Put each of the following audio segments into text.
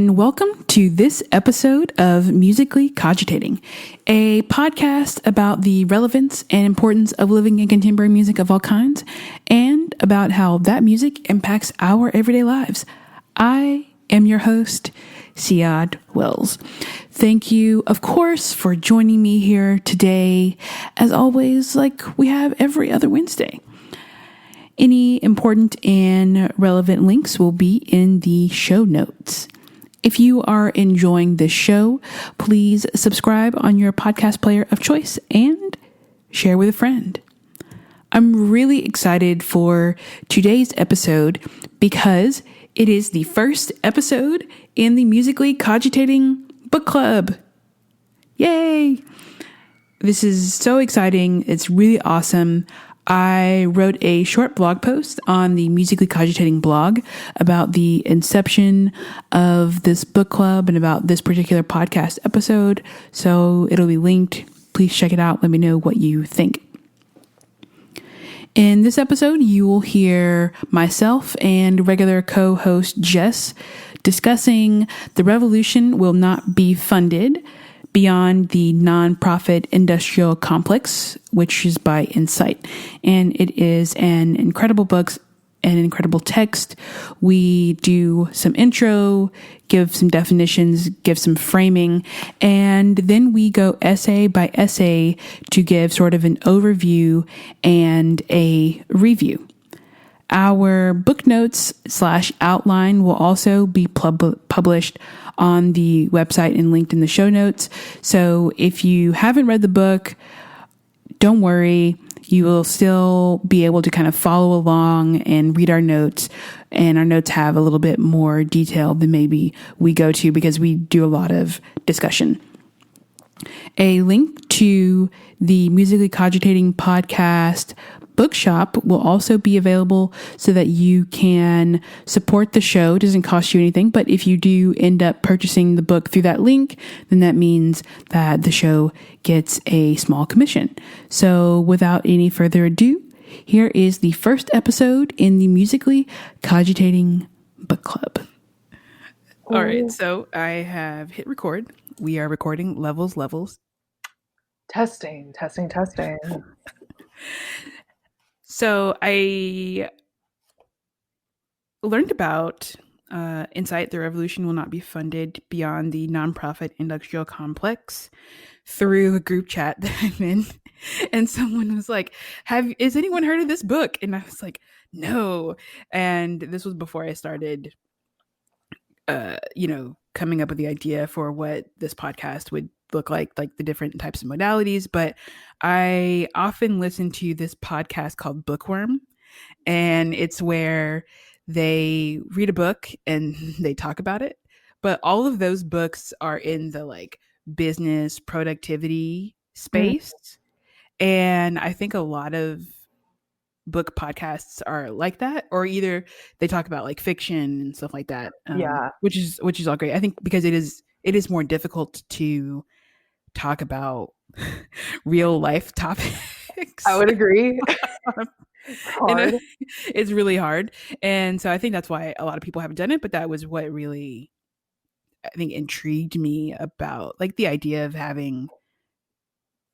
and welcome to this episode of Musically Cogitating, a podcast about the relevance and importance of living in contemporary music of all kinds, and about how that music impacts our everyday lives. I am your host, Ciyadh Wells. Thank you, of course, for joining me here today, as always, like we have every other Wednesday. Any important and relevant links will be in the show notes. If you are enjoying this show, please subscribe on your podcast player of choice and share with a friend. I'm really excited for today's episode because it is the first episode in the Musically Cogitating Book Club. Yay! This is so exciting. It's really awesome. I wrote a short blog post on the Musically Cogitating blog about the inception of this book club and about this particular podcast episode. So it'll be linked. Please check it out. Let me know what you think. In this episode, you will hear myself and regular co-host Jess discussing The Revolution Will Not Be Funded Beyond the Nonprofit Industrial Complex, which is by Insight. And it is an incredible book, an incredible text. We do some intro, give some definitions, give some framing, and then we go essay by essay to give sort of an overview and a review. Our book notes / outline will also be published on the website and linked in the show notes. So if you haven't read the book, don't worry. You will still be able to kind of follow along and read our notes. And our notes have a little bit more detail than maybe we go to because we do a lot of discussion. A link to the Musically Cogitating podcast bookshop will also be available so that you can support the show. It doesn't cost you anything, but if you do end up purchasing the book through that link, then that means that the show gets a small commission. So without any further ado, here is the first episode in the Musically Cogitating Book Club. All right, so I have hit record. We are recording levels. Testing. So I learned about Insight, The Revolution Will Not Be Funded Beyond the Nonprofit Industrial Complex through a group chat that I'm in. And someone was like, has anyone heard of this book? And I was like, no. And this was before I started, coming up with the idea for what this podcast would look like the different types of modalities. But I often listen to this podcast called Bookworm, and it's where they read a book and they talk about it. But all of those books are in the business productivity space. And I think a lot of book podcasts are like that, or either they talk about fiction and stuff like that. Which is all great. I think because it is more difficult to talk about real life topics. I would agree. It's really hard. And so I think that's why a lot of people haven't done it, but that was what really, I think, intrigued me about the idea of having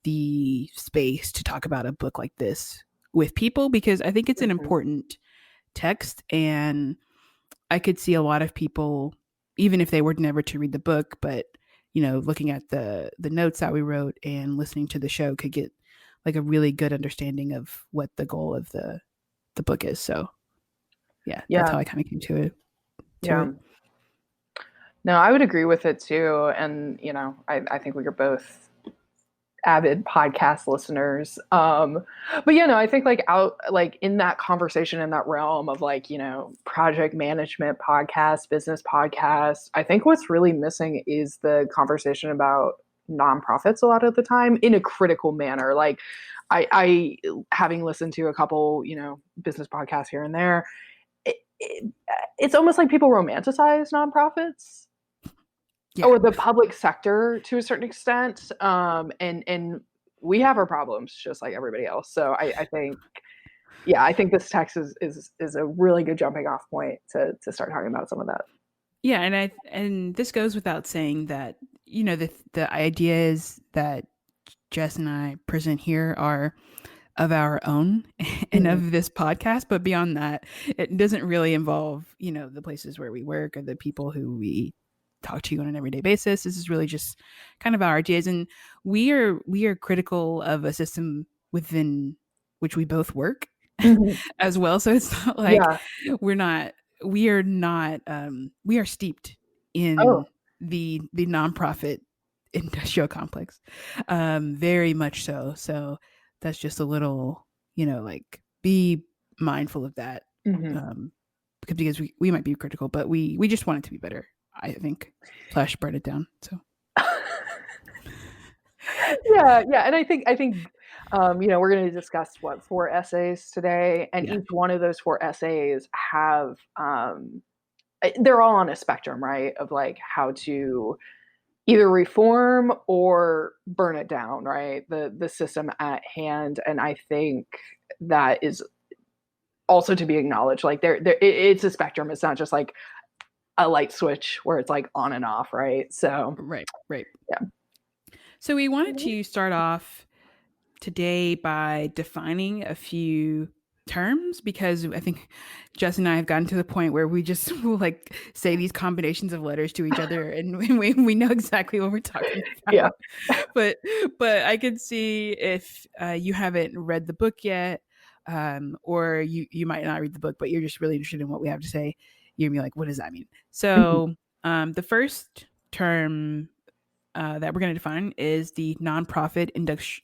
the space to talk about a book like this with people, because I think it's an important text, and I could see a lot of people, even if they were never to read the book, but looking at the notes that we wrote and listening to the show, could get a really good understanding of what the goal of the book is. So that's how I kind of came to it. No, I would agree with it too. And I think we are both avid podcast listeners. But I think in that conversation, in that realm of project management podcasts, business podcasts, I think what's really missing is the conversation about nonprofits a lot of the time in a critical manner. I having listened to a couple, business podcasts here and there, it's almost like people romanticize nonprofits. Yeah. Or the public sector to a certain extent. And we have our problems just like everybody else. So I think this text is a really good jumping off point to start talking about some of that. Yeah, and this goes without saying that the ideas that Jess and I present here are of our own and Mhm. of this podcast, but beyond that, it doesn't really involve the places where we work or the people who we talk to on an everyday basis. This is really just kind of our ideas, and we are critical of a system within which we both work Mhm. as well. So it's not like Yeah. we're not we are not we are steeped in Oh. the nonprofit industrial complex, very much so. So that's just a little, like be mindful of that, Mhm. um, because we might be critical, but we just want it to be better. I think slash burn it down. So Yeah, yeah, and I think we're going to discuss what 4 essays today, and yeah, each one of those 4 essays have they're all on a spectrum, right? Of like how to either reform or burn it down, right? The system at hand, and I think that is also to be acknowledged. Like it's a spectrum. It's not just like a light switch where it's like on and off, right? So right. yeah. So we wanted to start off today by defining a few terms because I think Jess and I have gotten to the point where we just will like say these combinations of letters to each other and we know exactly what we're talking Yeah. about. But I could see if you haven't read the book yet, or you might not read the book, but you're just really interested in what we have to say. You're gonna be like, what does that mean? Mhm. So the first term that we're going to define is the nonprofit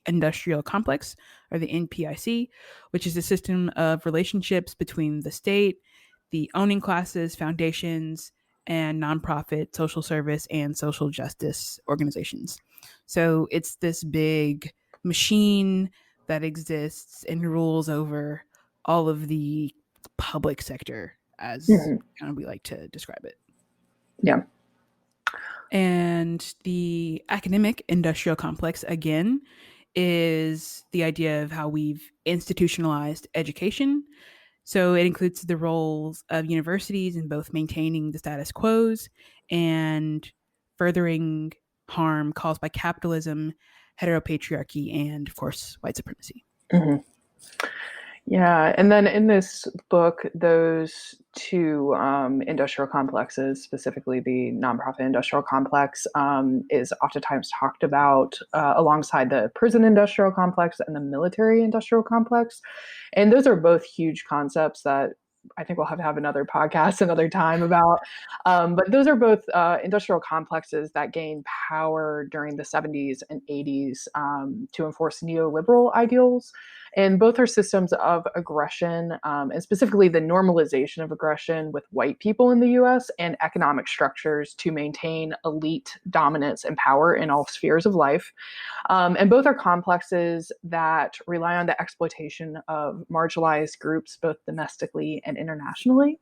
industrial complex, or the NPIC, which is a system of relationships between the state, the owning classes, foundations, and nonprofit social service and social justice organizations. So it's this big machine that exists and rules over all of the public sector, as Mhm. kind of we like to describe it. Yeah. And the academic industrial complex, again, is the idea of how we've institutionalized education. So it includes the roles of universities in both maintaining the status quos and furthering harm caused by capitalism, heteropatriarchy, and, of course, white supremacy. Mhm. Yeah, and then in this book, those two industrial complexes, specifically the nonprofit industrial complex, is oftentimes talked about alongside the prison industrial complex and the military industrial complex. And those are both huge concepts that I think we'll have to have another podcast another time about. But those are both industrial complexes that gained power during the 70s and 80s to enforce neoliberal ideals, and both are systems of aggression, and specifically the normalization of aggression with white people in the US and economic structures to maintain elite dominance and power in all spheres of life. And both are complexes that rely on the exploitation of marginalized groups, both domestically and internationally.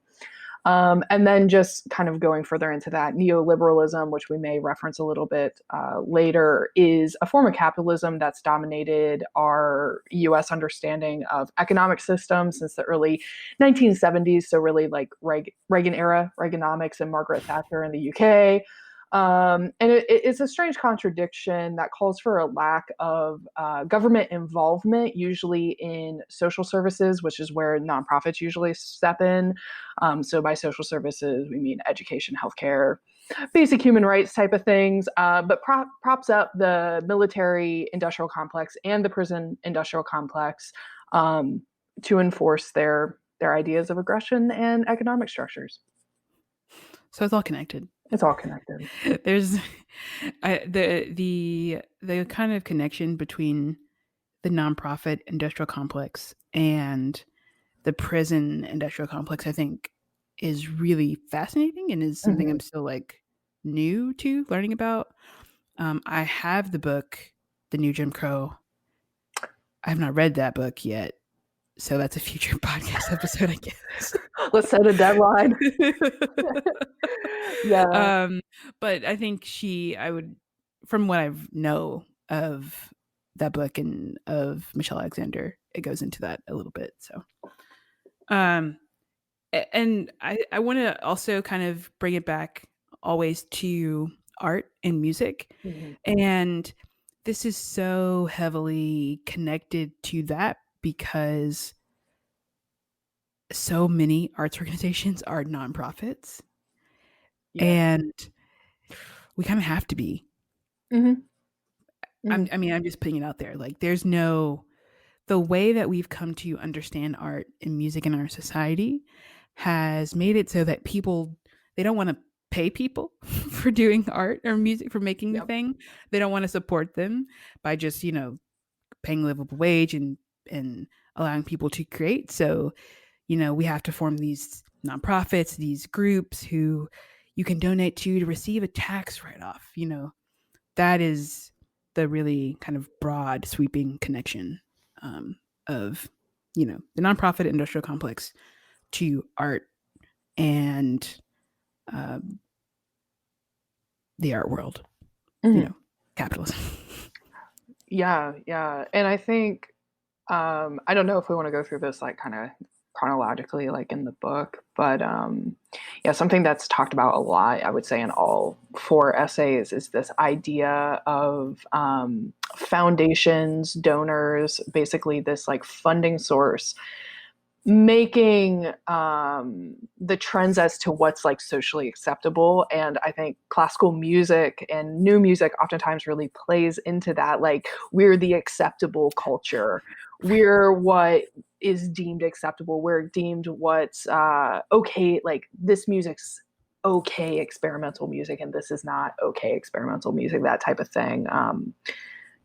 And then just kind of going further into that, neoliberalism, which we may reference a little bit later, is a form of capitalism that's dominated our US understanding of economic systems since the early 1970s. So, really, like Reagan era Reaganomics and Margaret Thatcher in the UK. And it's a strange contradiction that calls for a lack of government involvement, usually in social services, which is where nonprofits usually step in. So by social services, we mean education, healthcare, basic human rights type of things, but props up the military industrial complex and the prison industrial complex to enforce their ideas of aggression and economic structures. So it's all connected. It's all connected. There's the kind of connection between the nonprofit industrial complex and the prison industrial complex, I think, is really fascinating and is something Mhm. I'm still like new to learning about. I have the book, The New Jim Crow. I have not read that book yet, so that's a future podcast episode, I guess. Let's set a deadline. Yeah. um, but I think from what I know of that book and of Michelle Alexander, it goes into that a little bit. So, um, And I want to also kind of bring it back always to art and music. Mm-hmm. And this is so heavily connected to that because so many arts organizations are nonprofits. Yeah. And we kind of have to be. Mm-hmm. Mm-hmm. I mean, I'm just putting it out there. Like, there's no, the way that we've come to understand art and music in our society has made it so that people, they don't want to pay people for doing art or music, for making the Yep. thing. They don't want to support them by just, paying a livable wage and allowing people to create. So, we have to form these nonprofits, these groups who you can donate to receive a tax write-off. That is the really kind of broad, sweeping connection of, the nonprofit industrial complex to art and um, the art world, Mm-hmm. capitalism. Yeah, yeah. And I think I don't know if we want to go through this like kind of chronologically like in the book, but yeah, something that's talked about a lot, I would say in all four essays, is this idea of foundations, donors, basically this like funding source making the trends as to what's like socially acceptable. And I think classical music and new music oftentimes really plays into that. Like, we're the acceptable culture, we're what is deemed acceptable, we're deemed what's okay, like this music's okay experimental music and this is not okay experimental music, that type of thing,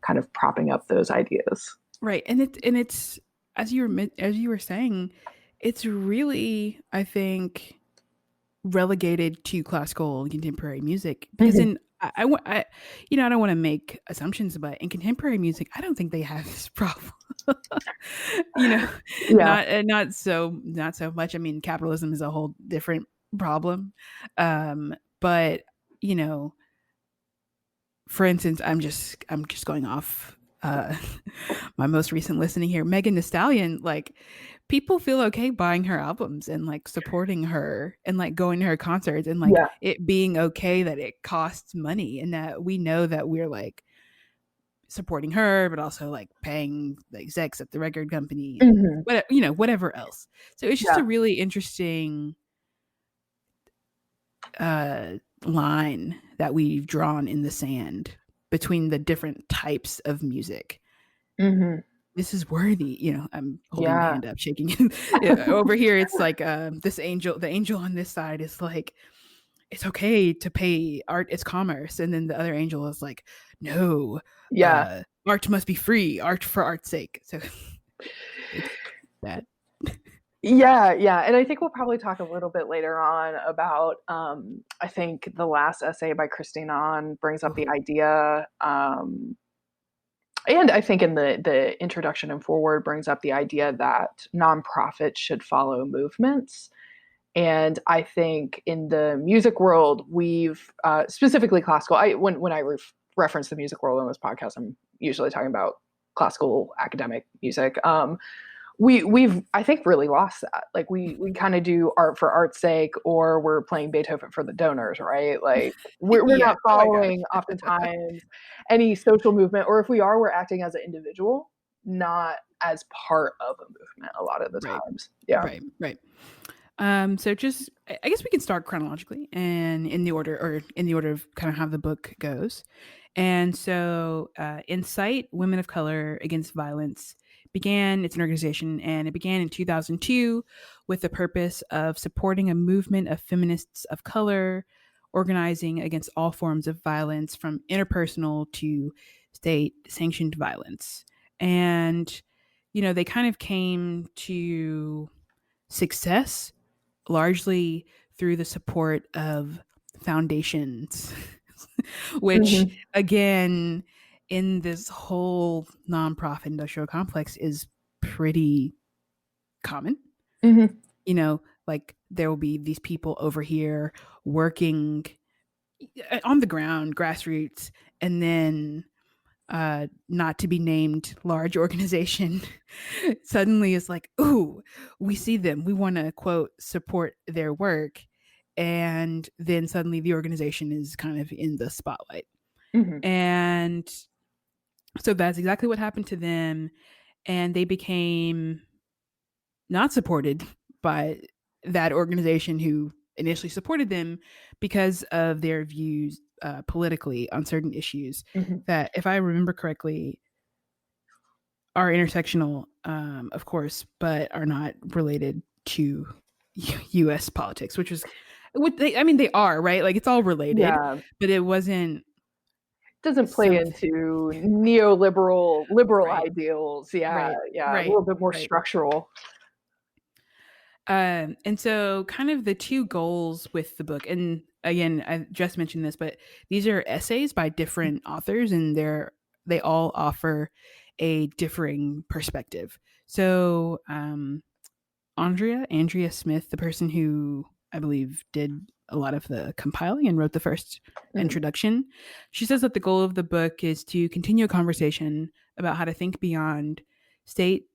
kind of propping up those ideas. Right. And it's as you were saying, it's really, I think, relegated to classical and contemporary music because Mhm. in I I don't want to make assumptions, but in contemporary music, I don't think they have this problem. you know, Yeah. not so much. I mean, capitalism is a whole different problem. But you know, for instance, I'm just going off my most recent listening here. Megan Thee Stallion, like people feel okay buying her albums and like supporting her and like going to her concerts and like Yeah. it being okay that it costs money and that we know that we're like supporting her, but also like paying the execs at the record company and Hmm. whatever else. So it's just Yeah. a really interesting line that we've drawn in the sand between the different types of music. Hmm. This is worthy. I'm holding my Yeah. hand up, shaking. Yeah, over here, it's like this angel. The angel on this side is like, it's okay to pay art as commerce, and then the other angel is like, no, Yeah. art must be free, art for art's sake. So it's that. Yeah, yeah. And I think we'll probably talk a little bit later on about I think the last essay by Christine On brings up Oh, the idea, and I think in the introduction and forward brings up the idea that nonprofits should follow movements. And I think in the music world, we've specifically classical. When I reference the music world in this podcast, I'm usually talking about classical academic music. We've I think really lost that. Like we kind of do art for art's sake, or we're playing Beethoven for the donors, right? Like we're yeah. not Oh my gosh. following oftentimes any social movement, or if we are, we're acting as an individual, not as part of a movement a lot of the Right. times. Yeah. Right. Right. So just, I guess we can start chronologically and in the order of kind of how the book goes. And so, Incite Women of Color Against Violence it's an organization, and it began in 2002 with the purpose of supporting a movement of feminists of color, organizing against all forms of violence from interpersonal to state sanctioned violence. And, they kind of came to success largely through the support of foundations, which, Hmm. again, in this whole nonprofit industrial complex is pretty common. Hmm. Like there will be these people over here working on the ground, grassroots, and then not to be named large organization suddenly is like, ooh, we see them. We want to, quote, support their work. And then suddenly the organization is kind of in the spotlight. Mm-hmm. And so that's exactly what happened to them. And they became not supported by that organization who initially supported them because of their views politically on certain issues Mm-hmm. that, if I remember correctly, are intersectional, of course, but are not related to U.S. politics, which is what they. I mean, they are, right. Like, it's all related, Yeah. but it wasn't Doesn't play something. into neoliberal liberal Right, ideals. Yeah, right, yeah, a right, little bit more right. structural. And so, kind of the two goals with the book, and again, I just mentioned this, but these are essays by different authors, and they all offer a differing perspective. So, Andrea Smith, the person who I believe did a lot of the compiling and wrote the first Mm-hmm. introduction, she says that the goal of the book is to continue a conversation about how to think beyond state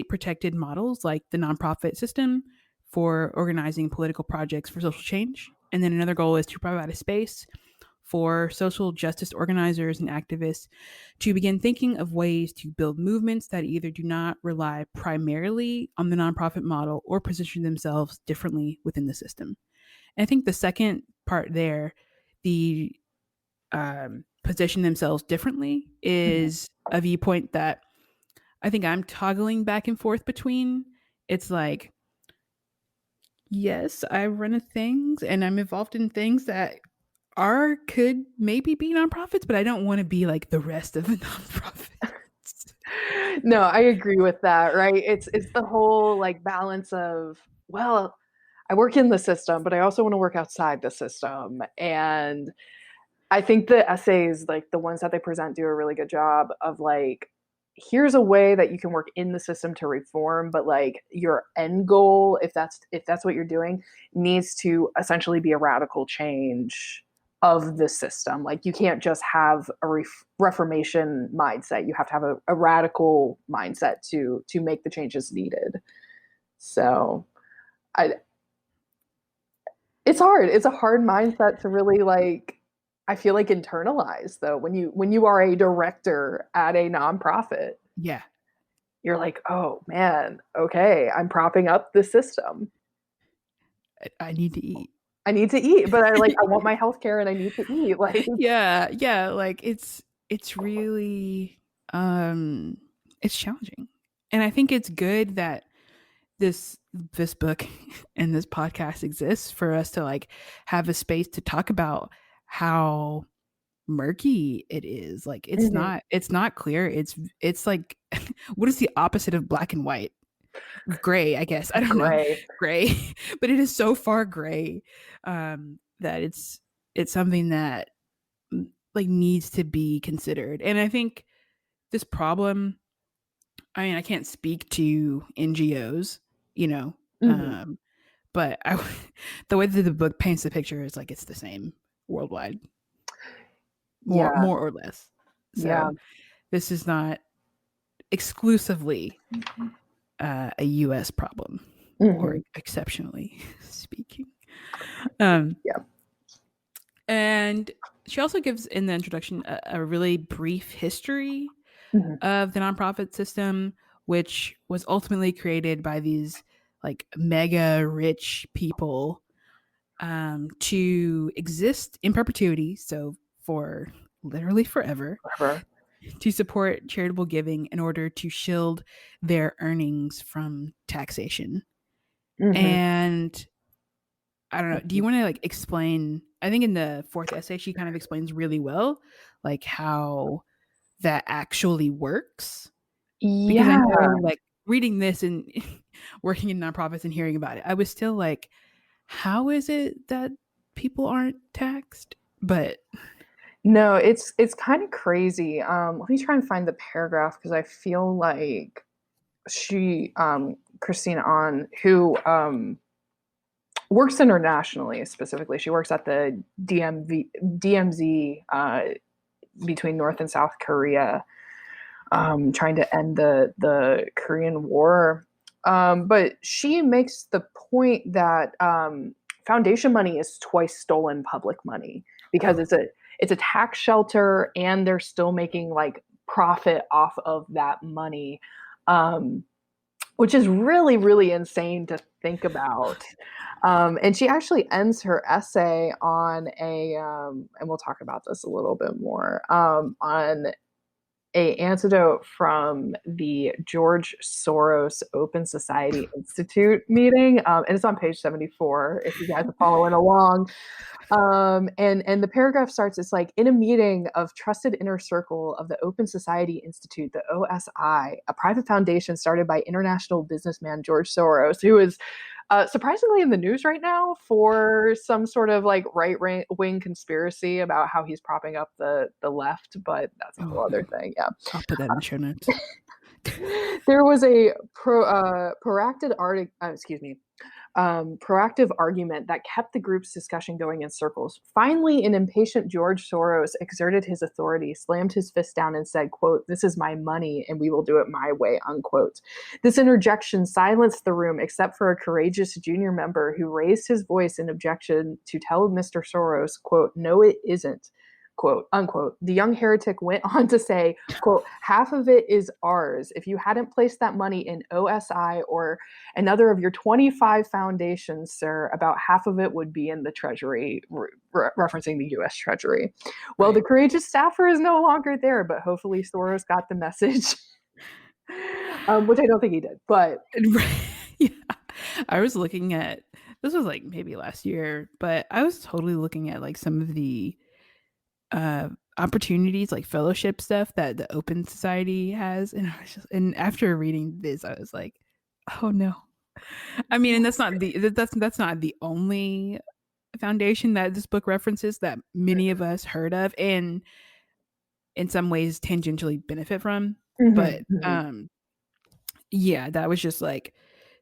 protected models like the nonprofit system for organizing political projects for social change. And then another goal is to provide a space for social justice organizers and activists to begin thinking of ways to build movements that either do not rely primarily on the nonprofit model or position themselves differently within the system. And I think the second part there, the position themselves differently, Mm-hmm. is a viewpoint that I think I'm toggling back and forth between. It's like, yes, I run a things and I'm involved in things that could maybe be nonprofits, but I don't want to be like the rest of the nonprofits. No, I agree with that, right? It's the whole like balance of, well, I work in the system, but I also want to work outside the system. And I think the essays, like the ones that they present, do a really good job of like, here's a way that you can work in the system to reform, but like your end goal, if that's what you're doing, needs to essentially be a radical change of the system. Like you can't just have a reformation mindset. You have to have a radical mindset to make the changes needed. So I it's hard. It's a hard mindset to really like, I feel like, internalize though when you are a director at a nonprofit. Yeah, You're like, "Oh man, okay, I'm propping up the system. I need to eat. I need to eat, but I want my healthcare and I need to eat." Like, Yeah, yeah, like it's really um it's challenging. And I think it's good that this book and this podcast exists for us to like have a space to talk about how murky it is. Like mhm, it's not clear. It's like what is the opposite of black and white? Gray, I guess. I don't know. gray. Gray. But it is so far gray that it's something that like needs to be considered. And I think this problem, I mean, I can't speak to NGOs, you know, Mhm. um, but the way that the book paints the picture is like it's the same worldwide, Yeah, more or less. yeah. So this is not exclusively a U.S. problem, or Mhm. exceptionally speaking. Um, Yeah. and she also gives in the introduction a really brief history Mhm. of the nonprofit system, which was ultimately created by these like mega rich people to exist in perpetuity. So for literally forever, Whatever. to support charitable giving in order to shield their earnings from taxation. Mhm. And I don't know, do you want to like explain? I think in the fourth essay, she kind of explains really well, like how that actually works. Because I Yeah. know, like, reading this and working in nonprofits and hearing about it, I was still like, how is it that people aren't taxed? But No, it's kind of crazy. Let me try and find the paragraph because I feel like Christina On, who works internationally specifically. She works at the DMZ between North and South Korea, trying to end the Korean War. But she makes the point that foundation money is twice stolen public money because it's a tax shelter and they're still making like profit off of that money, which is really, really insane to think about. And she actually ends her essay on and we'll talk about this a little bit more, on a antidote from the George Soros Open Society Institute meeting, and it's on page 74 if you guys are following along. And the paragraph starts, it's like, in a meeting of trusted inner circle of the Open Society Institute, the OSI, a private foundation started by international businessman George Soros, who is surprisingly in the news right now for some sort of like right-wing conspiracy about how he's propping up the left, but that's a whole other thing. Yeah. I'll put that in the show notes. There was a proactive argument that kept the group's discussion going in circles. Finally, an impatient George Soros exerted his authority, slammed his fist down and said, quote, "This is my money and we will do it my way," unquote. This interjection silenced the room except for a courageous junior member who raised his voice in objection to tell Mr. Soros, quote, "No, it isn't," quote, unquote. The young heretic went on to say, quote, "Half of it is ours. If you hadn't placed that money in OSI or another of your 25 foundations, sir, about half of it would be in the Treasury," referencing the U.S. Treasury. Well, right. The courageous staffer is no longer there, but hopefully Soros got the message, which I don't think he did. But yeah, I was looking at, this was like maybe last year, but I was totally looking at like some of the opportunities, like fellowship stuff that the Open Society has, and and after reading this, I was like, oh no. I mean, and that's not the only foundation that this book references that many of us heard of and in some ways tangentially benefit from. Mm-hmm. But yeah, that was just like,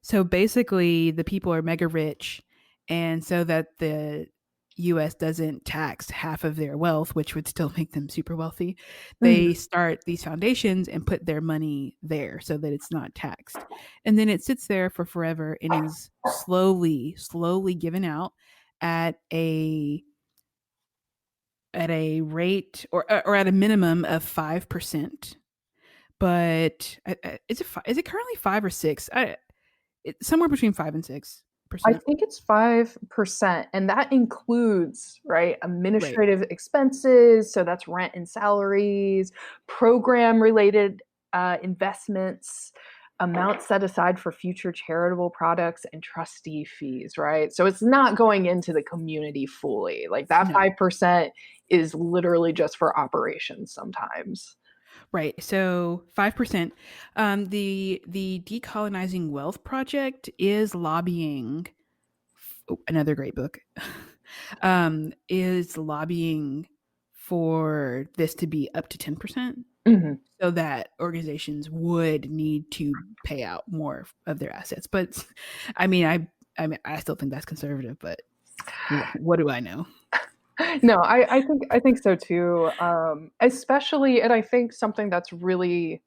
so basically the people are mega rich, and so that the US doesn't tax half of their wealth, which would still make them super wealthy, they start these foundations and put their money there so that it's not taxed. And then it sits there for forever and is slowly given out at a rate or at a minimum of 5%. But is it currently 5 or 6? It's somewhere between 5 and 6%. I think it's 5%, and that includes, right, administrative expenses. So that's rent and salaries, program-related investments, amounts set aside for future charitable products, and trustee fees, right? So it's not going into the community fully. Like that 5% is literally just for operations sometimes. Right. So 5%. The Decolonizing Wealth Project is lobbying. Another great book. Is lobbying for this to be up to 10%, so that organizations would need to pay out more of their assets. But I mean, I still think that's conservative. But what do I know? No, I think so too. Especially, and I think something that's really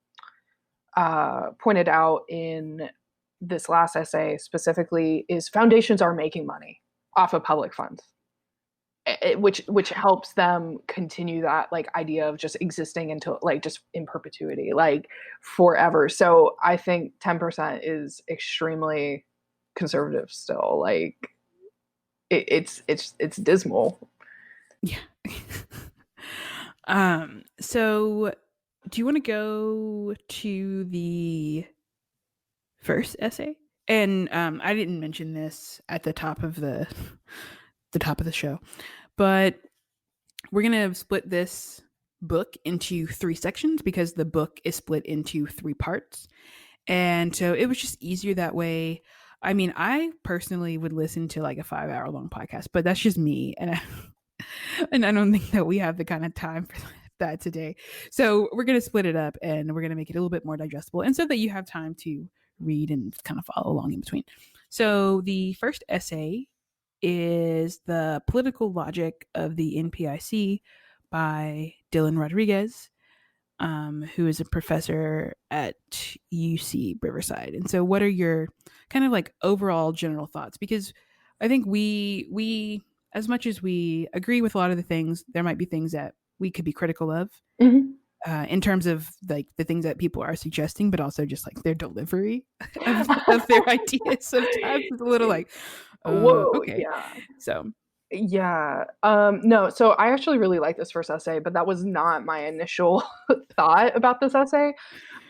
pointed out in this last essay specifically is foundations are making money off of public funds, which helps them continue that like idea of just existing until like just in perpetuity, like forever. So I think 10% is extremely conservative still. Like it's dismal. Yeah. So do you want to go to the first essay? And I didn't mention this at the top of the show, but we're going to split this book into 3 sections because the book is split into 3 parts. And so it was just easier that way. I mean, I personally would listen to like a 5-hour long podcast, but that's just me. And I don't think that we have the kind of time for that today. So we're going to split it up and we're going to make it a little bit more digestible, and so that you have time to read and kind of follow along in between. So the first essay is The Political Logic of the NPIC by Dylan Rodriguez, who is a professor at UC Riverside. And so, what are your kind of like overall general thoughts? Because I think we as much as we agree with a lot of the things, there might be things that we could be critical of. Mhm. In terms of like the things that people are suggesting, but also just like their delivery of their ideas. Sometimes it's a little like, Whoa, okay. yeah. So, Yeah. No, so I actually really like this first essay, but that was not my initial thought about this essay.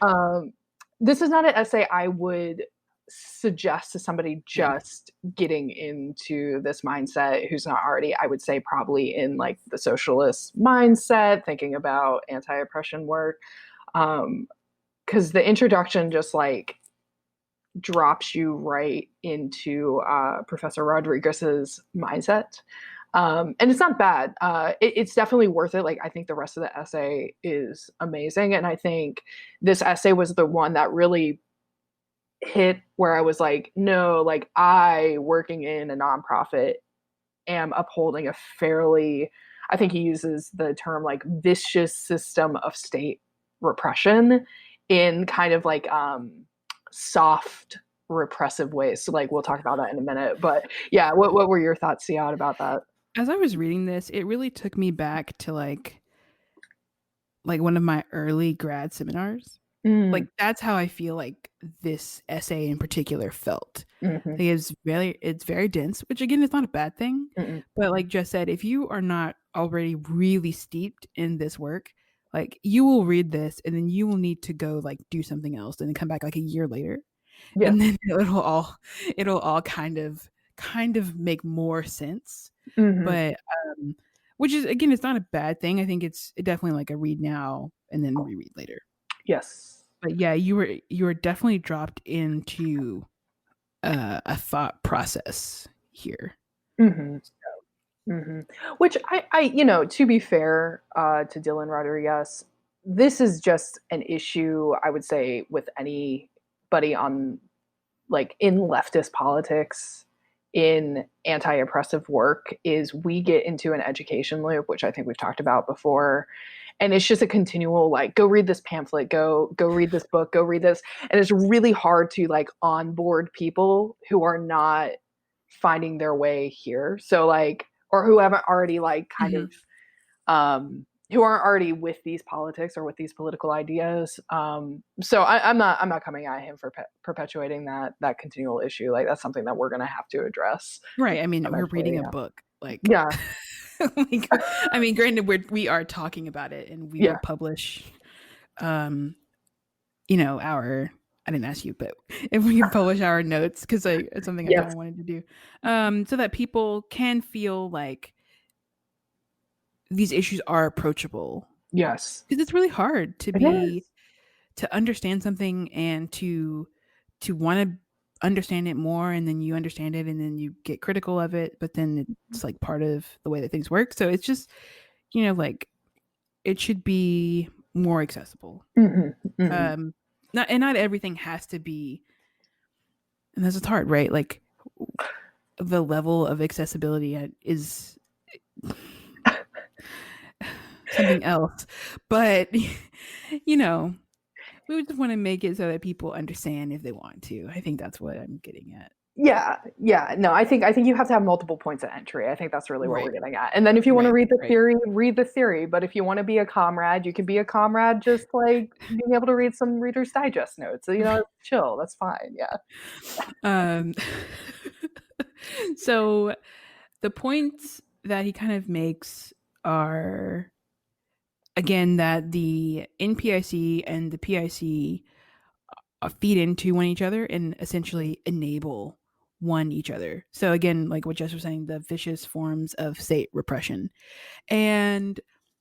Um, this is not an essay I would suggest to somebody yeah. just getting into this mindset who's not already, I would say, probably in like the socialist mindset, thinking about anti-oppression work. Because the introduction just like drops you right into Professor Rodriguez's mindset. And it's not bad. It's definitely worth it. Like, I think the rest of the essay is amazing. And I think this essay was the one that really hit where I was like, no, like, I, working in a nonprofit, am upholding a fairly, I think he uses the term like vicious system of state repression in kind of like soft repressive ways. So like we'll talk about that in a minute. But yeah, what were your thoughts, Ciyadh, about that? As I was reading this, it really took me back to like one of my early grad seminars. Mm, Like that's how I feel like this essay in particular felt. mm-hmm, Like it's very dense, which again is not a bad thing. mm-mm. But like Jess said, if you are not already really steeped in this work, like you will read this and then you will need to go like do something else and then come back like a year later. Yeah. And then it'll all kind of make more sense. Mm-hmm. But which is again, it's not a bad thing. I think it's definitely like a read now and then reread later. Yes. But yeah, you were definitely dropped into a thought process here. Mm-hmm. Mm-hmm. Which to be fair to Dylan Rodriguez, this is just an issue, I would say, with anybody on like in leftist politics, in anti-oppressive work, is we get into an education loop, which I think we've talked about before. And it's just a continual like, go read this pamphlet, go read this book, go read this. And it's really hard to like onboard people who are not finding their way here. So like, or who haven't already like kind Mhm. of who aren't already with these politics or with these political ideas. So I'm not coming at him for perpetuating that continual issue. Like that's something that we're gonna have to address Right. I mean, we're eventually. reading a Yeah. book. Like, Yeah. like, I mean, granted, we are talking about it, and we will Yeah. publish, um, our. I didn't ask you, but if we can publish our notes, because it's something I kind Yes. of wanted to do, so that people can feel like these issues are approachable. Yes. Because it's really hard It is. to understand something and to want to understand it more, and then you understand it and then you get critical of it, but then it's like part of the way that things work. So it's just like it should be more accessible. Mm-hmm. Mm-hmm. Not everything has to be, and this is hard, right? Like the level of accessibility is something else, but you know we just want to make it so that people understand if they want to. I think that's what I'm getting at. Yeah, yeah. No, I think you have to have multiple points of entry. I think that's really what we're Right, getting at. And then if you want to right, read the right. theory, read the theory. But if you want to be a comrade, you can be a comrade just like being able to read some Reader's Digest notes. So, chill. That's fine. Yeah. Um, so the points that he kind of makes are again that the NPIC and the PIC feed into one each other and essentially enable one each other. So again, like what Jess was saying, the vicious forms of state repression. And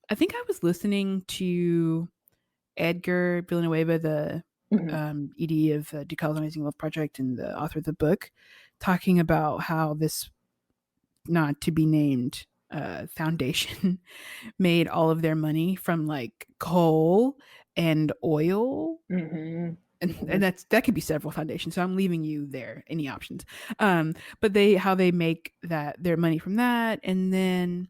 I think I was listening to Edgar Villanueva, the Hmm. ED of Decolonizing Love Project and the author of the book, talking about how this not to be named foundation made all of their money from like coal and oil. Hmm. And that could be several foundations. So I'm leaving you there any options. But they how they make that their money from that, and then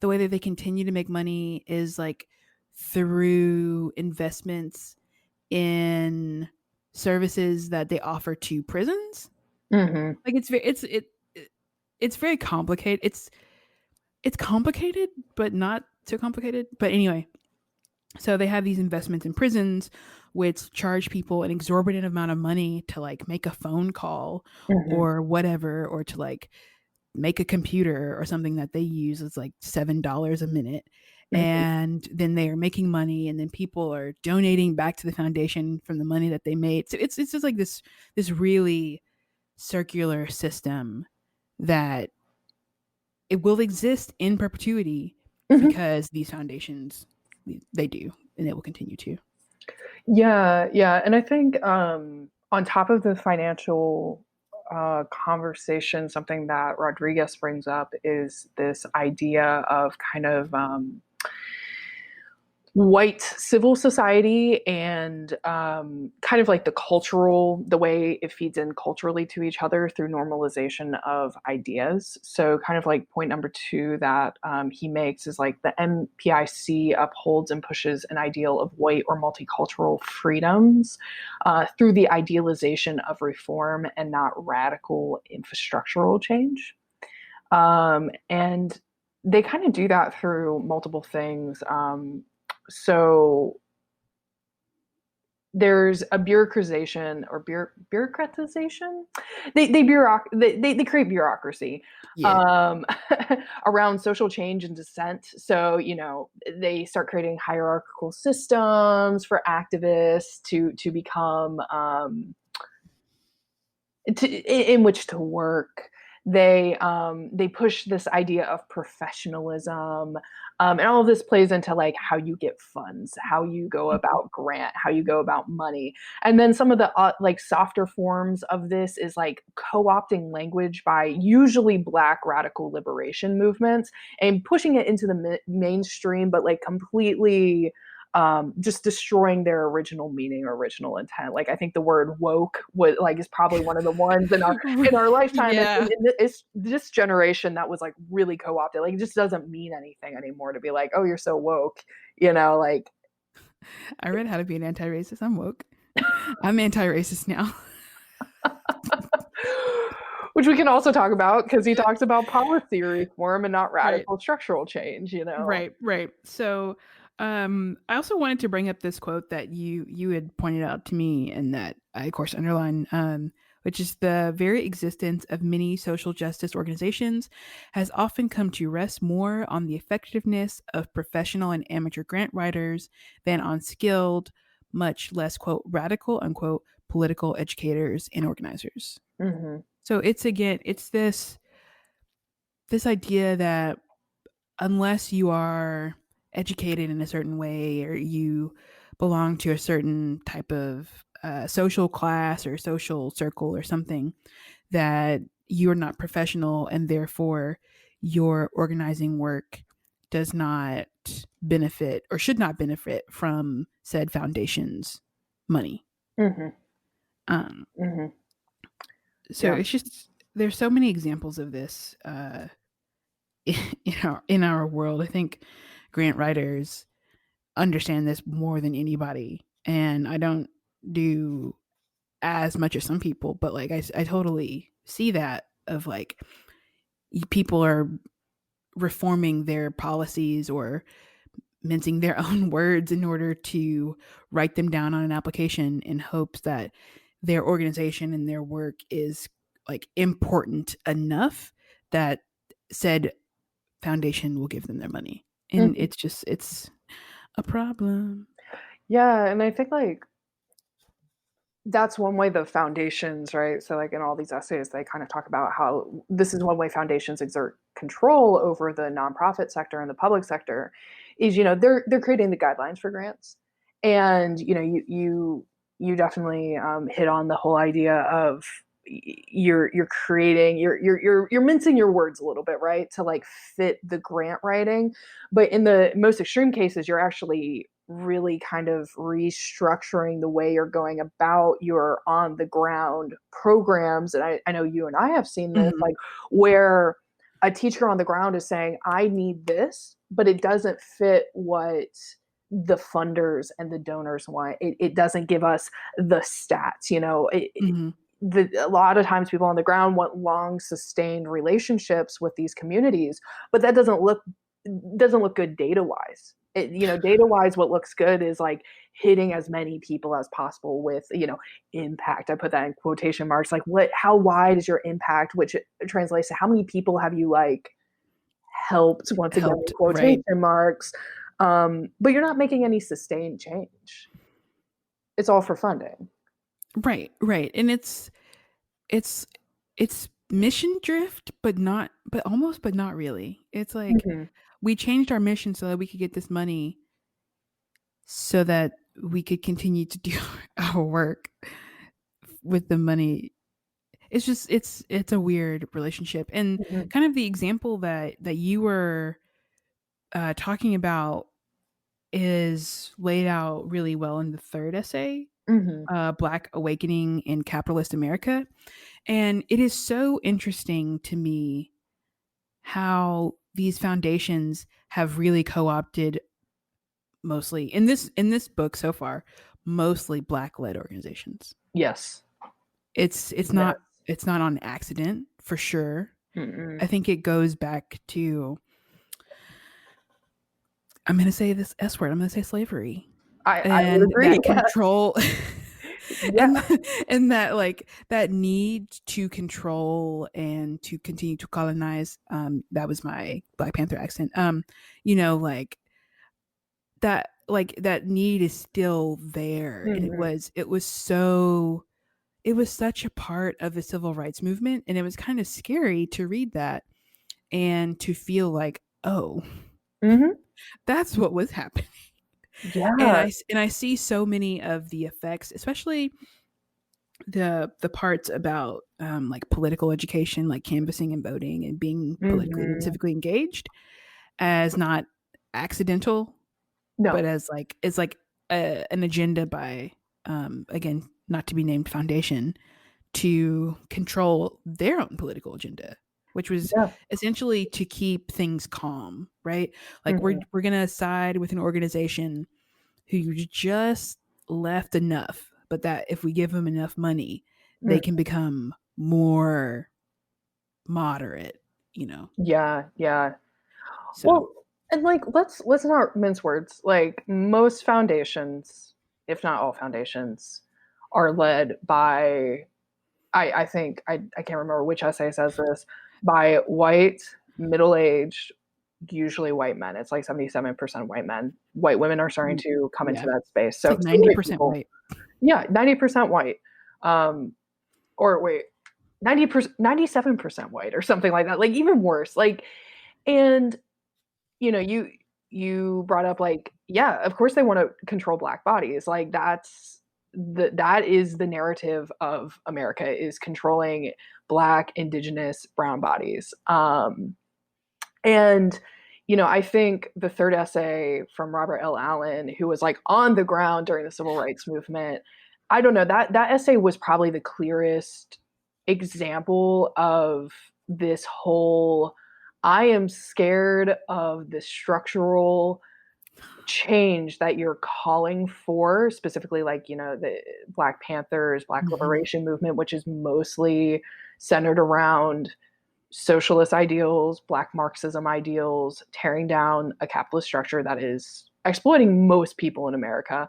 the way that they continue to make money is like through investments in services that they offer to prisons. Mm-hmm. Like it's very complicated. It's complicated, but not so complicated. But anyway, so they have these investments in prisons, which charge people an exorbitant amount of money to like make a phone call Mm-hmm. or whatever, or to like make a computer or something that they use. It's like $7 a minute. Mm-hmm. And then they are making money, and then people are donating back to the foundation from the money that they made. So it's just like this really circular system that it will exist in perpetuity Mm-hmm. because these foundations, they do, and it will continue to. Yeah, yeah. And I think on top of the financial conversation, something that Rodriguez brings up is this idea of kind of white civil society and kind of like the way it feeds in culturally to each other through normalization of ideas. So, kind of like point number two that he makes is like the MPIC upholds and pushes an ideal of white or multicultural freedoms through the idealization of reform and not radical infrastructural change. And they kind of do that through multiple things. So there's a bureaucratization or bureaucratization. They create bureaucracy Yeah. um, around social change and dissent. So they start creating hierarchical systems for activists to become in which to work. They push this idea of professionalism, and all of this plays into like how you get funds, how you go about grant, how you go about money, and then some of the like softer forms of this is like co-opting language by usually Black radical liberation movements and pushing it into the mainstream, but like completely just destroying their original meaning or original intent. Like I think the word woke was like is probably one of the ones in our lifetime. Yeah. It's this generation that was like really co-opted. Like it just doesn't mean anything anymore to be like, oh, you're so woke, like. I read How to Be an Anti-Racist. I'm woke. I'm anti-racist now. Which we can also talk about because he talks about policy reform and not Right. radical structural change. Right, right. So, I also wanted to bring up this quote that you had pointed out to me, and that I, of course, underline, which is the very existence of many social justice organizations has often come to rest more on the effectiveness of professional and amateur grant writers than on skilled, much less quote radical unquote political educators and organizers. Mm-hmm. So it's this idea that unless you are educated in a certain way, or you belong to a certain type of social class or social circle or something, that you're not professional, and therefore your organizing work does not benefit or should not benefit from said foundation's money. Mm-hmm. Um, Mm-hmm. so Yeah. it's just, there's so many examples of this in our world. I think grant writers understand this more than anybody, and I don't do as much as some people, but like I totally see that of like people are reforming their policies or mincing their own words in order to write them down on an application in hopes that their organization and their work is like important enough that said foundation will give them their money. And Mm-hmm. it's a problem. Yeah, and I think like that's one way the foundations, right? So like in all these essays, they kind of talk about how this is one way foundations exert control over the nonprofit sector and the public sector is, they're creating the guidelines for grants. And, you definitely hit on the whole idea of you're creating you're mincing your words a little bit, right, to like fit the grant writing, but in the most extreme cases you're actually really kind of restructuring the way you're going about your on the ground programs. And I know you and I have seen this, Mhm. like where a teacher on the ground is saying, I need this. but it doesn't fit what the funders and the donors want. It doesn't give us the stats, Mm-hmm. A lot of times people on the ground want long sustained relationships with these communities, but that doesn't look good data wise. Data wise, what looks good is like hitting as many people as possible with, impact. I put that in quotation marks. Like how wide is your impact, which translates to how many people have you like helped, once again in Helped, right? quotation marks. But you're not making any sustained change. It's all for funding. Right, right. And it's it's mission drift, but almost, but not really. It's like Mm-hmm. we changed our mission so that we could get this money so that we could continue to do our work with the money. It's just it's a weird relationship. And Mm-hmm. kind of the example that you were talking about is laid out really well in the third essay, Mm-hmm. Black Awakening in Capitalist America. And it is so interesting to me how these foundations have really co-opted, mostly in this book so far, mostly black led organizations. Yes. It's Yes. not it's not on accident for sure. Mm-mm. I think it goes back to, I'm going to say this S word, I'm going to say slavery I would and agree. that control Yeah. and and that like that need to control and to continue to colonize. That was my Black Panther accent. Like that need is still there, and Mm-hmm. it was such a part of the civil rights movement, and it was kind of scary to read that and to feel like, oh, Mm-hmm. that's what was happening. And Yeah. I see so many of the effects, especially the parts about like political education, like canvassing and voting and being politically and Mm-hmm. civically engaged, as not accidental, but No. as like an agenda by, again, not to be named foundation, to control their own political agenda, which was Yeah. essentially to keep things calm, right? Like Mm-hmm. we're gonna side with an organization who just left enough, but that if we give them enough money, they Mm. can become more moderate, Yeah. Yeah. So, Well, and like let's not mince words. Like most foundations, if not all foundations, are led by I think I can't remember which essay says this, by white, middle-aged, usually white men. It's like 77% white men. White women are starting to come into yeah, that space. it's So like so white 90% people. white. Yeah, 90% white. Um, or wait, 90%, 97% white or something like that. Like even worse. Like, and you brought up like, yeah, of course they want to control black bodies. Like that is the narrative of America, is controlling black, indigenous, brown bodies. And I think the third essay from Robert L. Allen, who was like on the ground during the civil rights movement, I don't know, that essay was probably the clearest example of this whole, I am scared of the structural change that you're calling for, specifically like, the Black Panthers, Black Hmm. liberation movement, which is mostly centered around socialist ideals, Black Marxism ideals, tearing down a capitalist structure that is exploiting most people in America.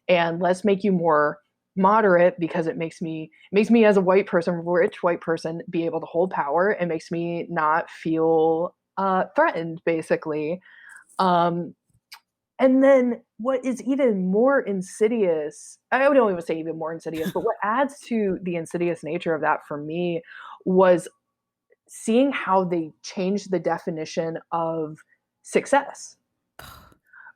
And let's make you more moderate because it makes me as a white person, rich white person, be able to hold power. It makes me not feel threatened, basically. Um, and then what is even more insidious, I don't even say even more insidious, but what adds to the insidious nature of that for me was seeing how they changed the definition of success,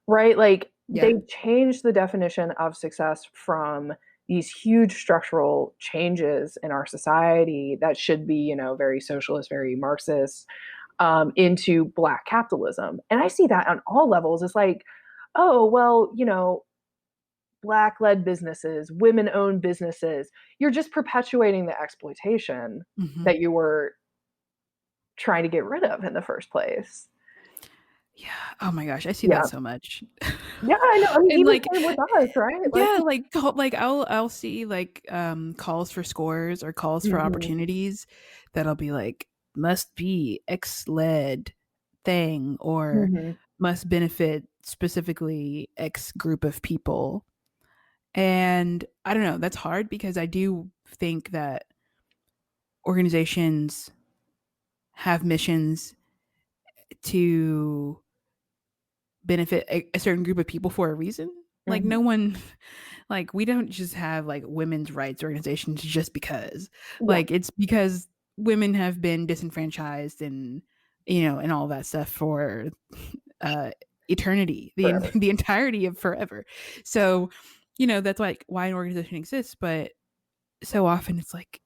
right? Like Yeah. they changed the definition of success from these huge structural changes in our society that should be, very socialist, very Marxist, into Black capitalism. And I see that on all levels. It's like, oh, well, Black led businesses, women owned businesses, you're just perpetuating the exploitation Hmm. that you were trying to get rid of in the first place. Yeah. Oh my gosh, I see that Yeah. so much. Yeah, I know. I mean, And even like, same with us, right? Like, yeah, like I'll see like calls for scores or calls for mhm, opportunities that'll be like must be X led thing or mhm, must benefit specifically X group of people. And I don't know, that's hard because I do think that organizations have missions to benefit a certain group of people for a reason. Like mhm. no one like we don't just have like women's rights organizations just because. Yeah, Like it's because women have been disenfranchised and and all that stuff for uh eternity, forever. the entirety of forever. So, that's like why an organization exists, but so often it's like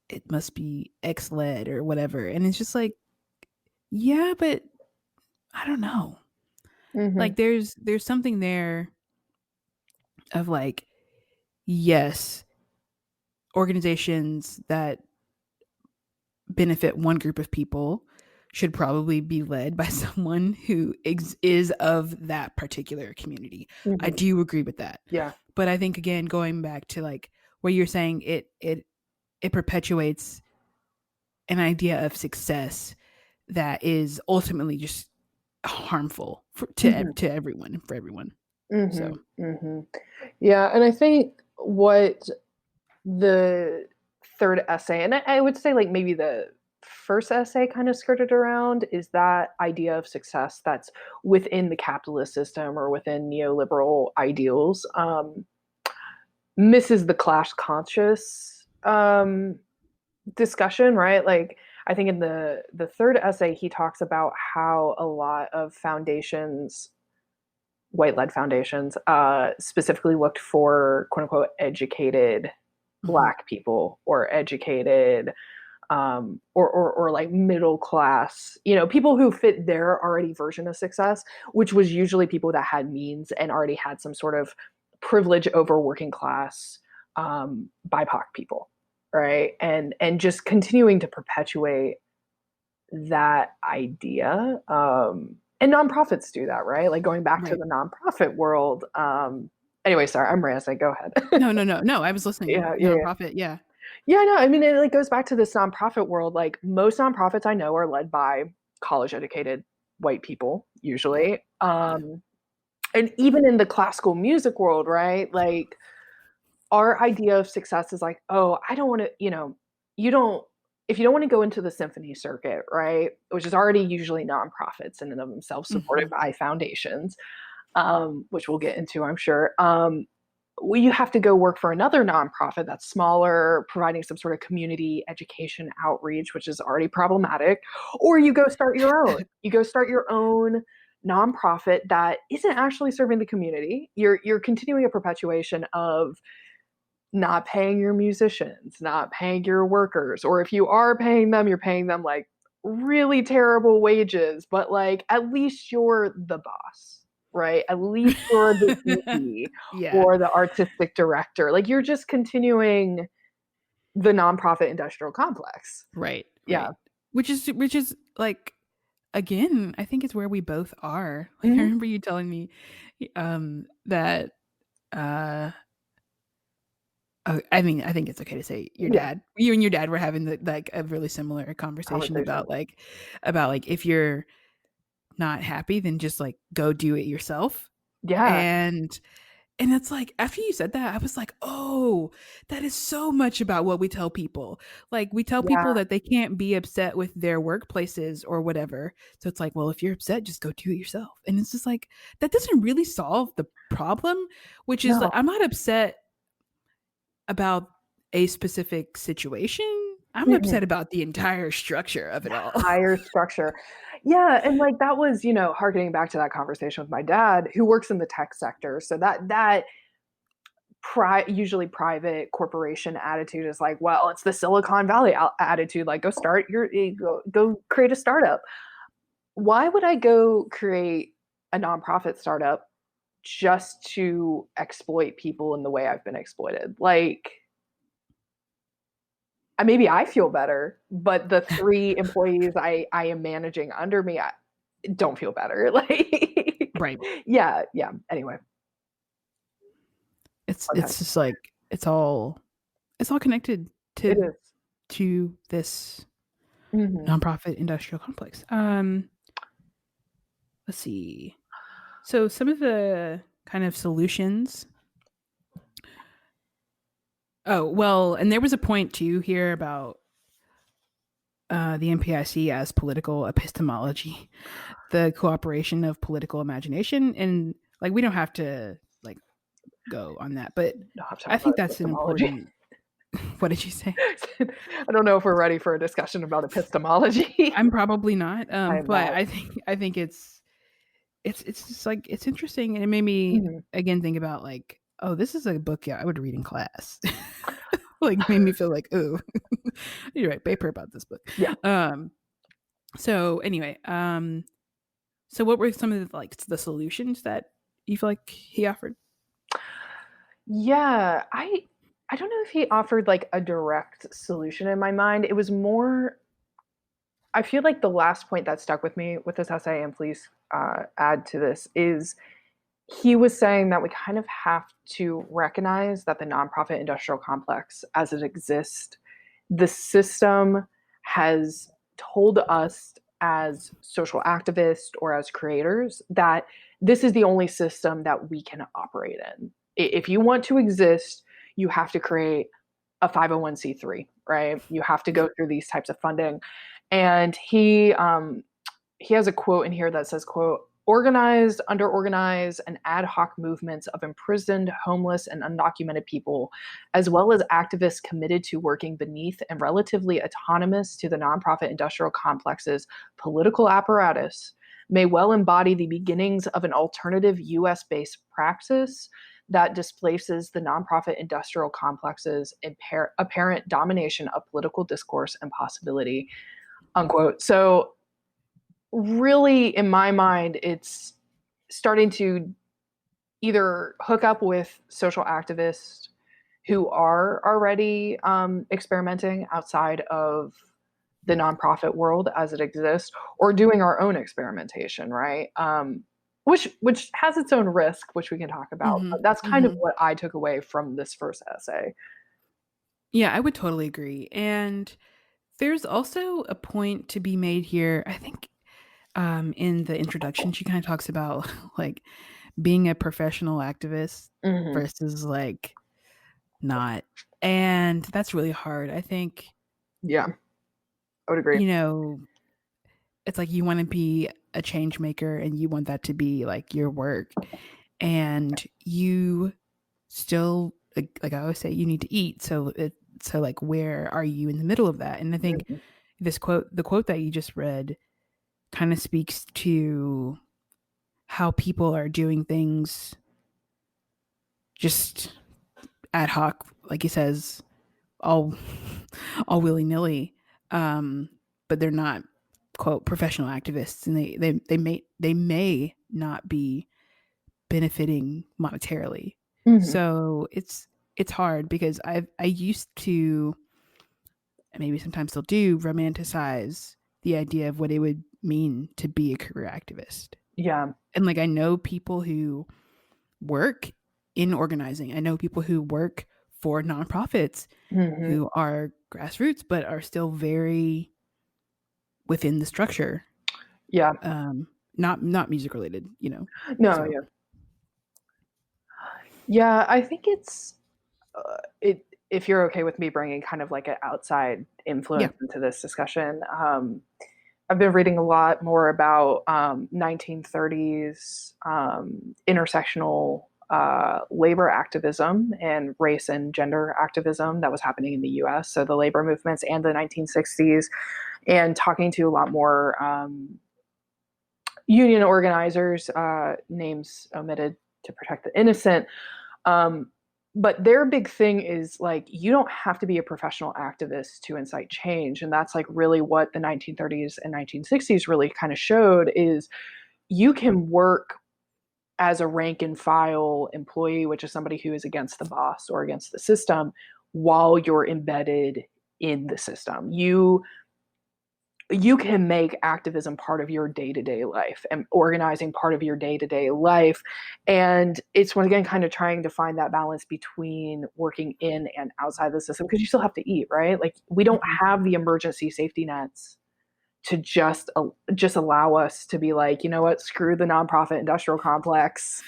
it must be X led or whatever. And it's just like, yeah, but I don't know. Mhm, Like there's something there of like, yes, organizations that benefit one group of people should probably be led by someone who is of that particular community. I mhm. do agree with that. Yeah. But I think again going back to like what you're saying, it perpetuates an idea of success that is ultimately just harmful Mhm, to everyone for everyone. So, mhm, mhm. Yeah, and I think what the third essay, and I would say like maybe the first essay kind of skirted around is that idea of success that's within the capitalist system or within neoliberal ideals. Misses the class conscious discussion, right? Like I think in the third essay he talks about how a lot of foundations, white led foundations, specifically looked for quote unquote educated mhm. black people or educated or like middle class, people who fit their already version of success, which was usually people that had means and already had some sort of privilege over working class BIPOC people, right? And just continuing to perpetuate that idea. And nonprofits do that, right? Like going back to Right. the nonprofit world. Anyway, sorry, I'm ranting. Go ahead. No, no, no, no. I was listening. Yeah, yeah, yeah. Nonprofit. Yeah. Yeah, no, I mean, it like goes back to this nonprofit world. Like most nonprofits I know are led by college educated white people, Yeah. usually. Yeah. And even in the classical music world, right? Like our idea of success is like, oh, I don't want to, you don't, if you don't want to go into the symphony circuit, right? Which is already usually nonprofits in and of themselves supported Hmm. by foundations, which we'll get into, I'm sure. Well, you have to go work for another nonprofit that's smaller, providing some sort of community education outreach, which is already problematic. Or you go start your own. You go start your own nonprofit that isn't actually serving the community. You're continuing a perpetuation of not paying your musicians, not paying your workers, or if you are paying them, you're paying them like really terrible wages, but like at least you're the boss, right? At least you're the EP Yeah. or the artistic director. Like you're just continuing the nonprofit industrial complex. Right. Yeah. Right. Which is like again, I think it's where we both are. Like I Mhm. remember you telling me that uh I mean, I think it's okay to say Yeah. you and your dad were having like a really similar conversation Conversation. about like if you're not happy, then just like go do it yourself. Yeah. And it's like after you said that, I was like, "Oh, that is so much about what we tell people." Like we tell Yeah. people that they can't be upset with their workplaces or whatever. So it's like, "Well, if you're upset, just go do it yourself." And it's just like that doesn't really solve the problem, which is like No. I'm not upset about a specific situation. I'm Mhm. upset about the entire structure of it all. Higher structure. Yeah, and like that was, harkening back to that conversation with my dad who works in the tech sector. So that usually private corporation attitude is like, well, it's the Silicon Valley attitude, like go create a startup. Why would I go create a nonprofit startup just to exploit people in the way I've been exploited? Like maybe I feel better, but the three employees I am managing under me, don't feel better. Like, Right. yeah. Anyway, okay. It's just like it's all connected It is. to this Mm-hmm. nonprofit industrial complex. Let's see. So some of the kind of solutions. Oh, well, and there was a point too here about the NPIC as political epistemology, the cooperation of political imagination, and like we don't have to like go on that, but No, I'm I talking about think that's an epistemology. important. What did you say? I don't know if we're ready for a discussion about epistemology. I'm probably not, I am but not. I think it's just like it's interesting, and it made me Mhm. again think about like, oh, this is a book, yeah, I would read in class. Like made me feel like, oh, you write paper about this book. Yeah. So anyway, so what were some of the, like the solutions that you feel like he offered? Yeah, I don't know if he offered like a direct solution in my mind. It was more, I feel like the last point that stuck with me with this essay, and please add to this, is he was saying that we kind of have to recognize that the nonprofit industrial complex as it exists, the system has told us as social activists or as creators that this is the only system that we can operate in. If you want to exist, you have to create a 501c3, right? You have to go through these types of funding. And he has a quote in here that says, quote, organized, under-organized, and ad hoc movements of imprisoned, homeless, and undocumented people, as well as activists committed to working beneath and relatively autonomous to the nonprofit industrial complex's political apparatus, may well embody the beginnings of an alternative US-based praxis that displaces the nonprofit industrial complex's apparent domination of political discourse and possibility, unquote. So really, in my mind, it's starting to either hook up with social activists who are already experimenting outside of the nonprofit world as it exists, or doing our own experimentation, right? Which has its own risk, which we can talk about. Mm-hmm. But that's kind of Mm-hmm. what I took away from this first essay. Yeah, I would totally agree. And there's also a point to be made here. I think in the introduction, she kind of talks about like being a professional activist Mm-hmm. versus like not. And that's really hard. I think, Yeah, I would agree. you know, it's like you want to be a change maker and you want that to be like your work. And you still, like I always say, you need to eat. So like, where are you in the middle of that? And I think Mhm. the quote that you just read kind of speaks to how people are doing things just ad hoc, like he says, all all willy nilly. Um, but they're not quote professional activists, and they may not be benefiting monetarily. Mhm. So it's hard because I used to, and maybe sometimes still do, romanticize the idea of what it would mean to be a career activist. Yeah. And like I know people who work in organizing. I know people who work for nonprofits Mhm. who are grassroots but are still very within the structure. Yeah. Not music related, you know. No, So yeah. Yeah, I think it's it if you're okay with me bringing kind of like an outside yeah. influence into this discussion. I've been reading a lot more about 1930s intersectional labor activism and race and gender activism that was happening in the US. So the labor movements and the 1960s, and talking to a lot more union organizers, names omitted to protect the innocent. Um, but their big thing is like, you don't have to be a professional activist to incite change. And that's like really what the 1930s and 1960s really kind of showed is you can work as a rank and file employee, which is somebody who is against the boss or against the system, while you're embedded in the system. You you can make activism part of your day-to-day life and organizing part of your day-to-day life. And it's, once again, kind of trying to find that balance between working in and outside the system, because you still have to eat, right? Like, we don't Mhm. have the emergency safety nets to just allow us to be like, you know what, screw the nonprofit industrial complex.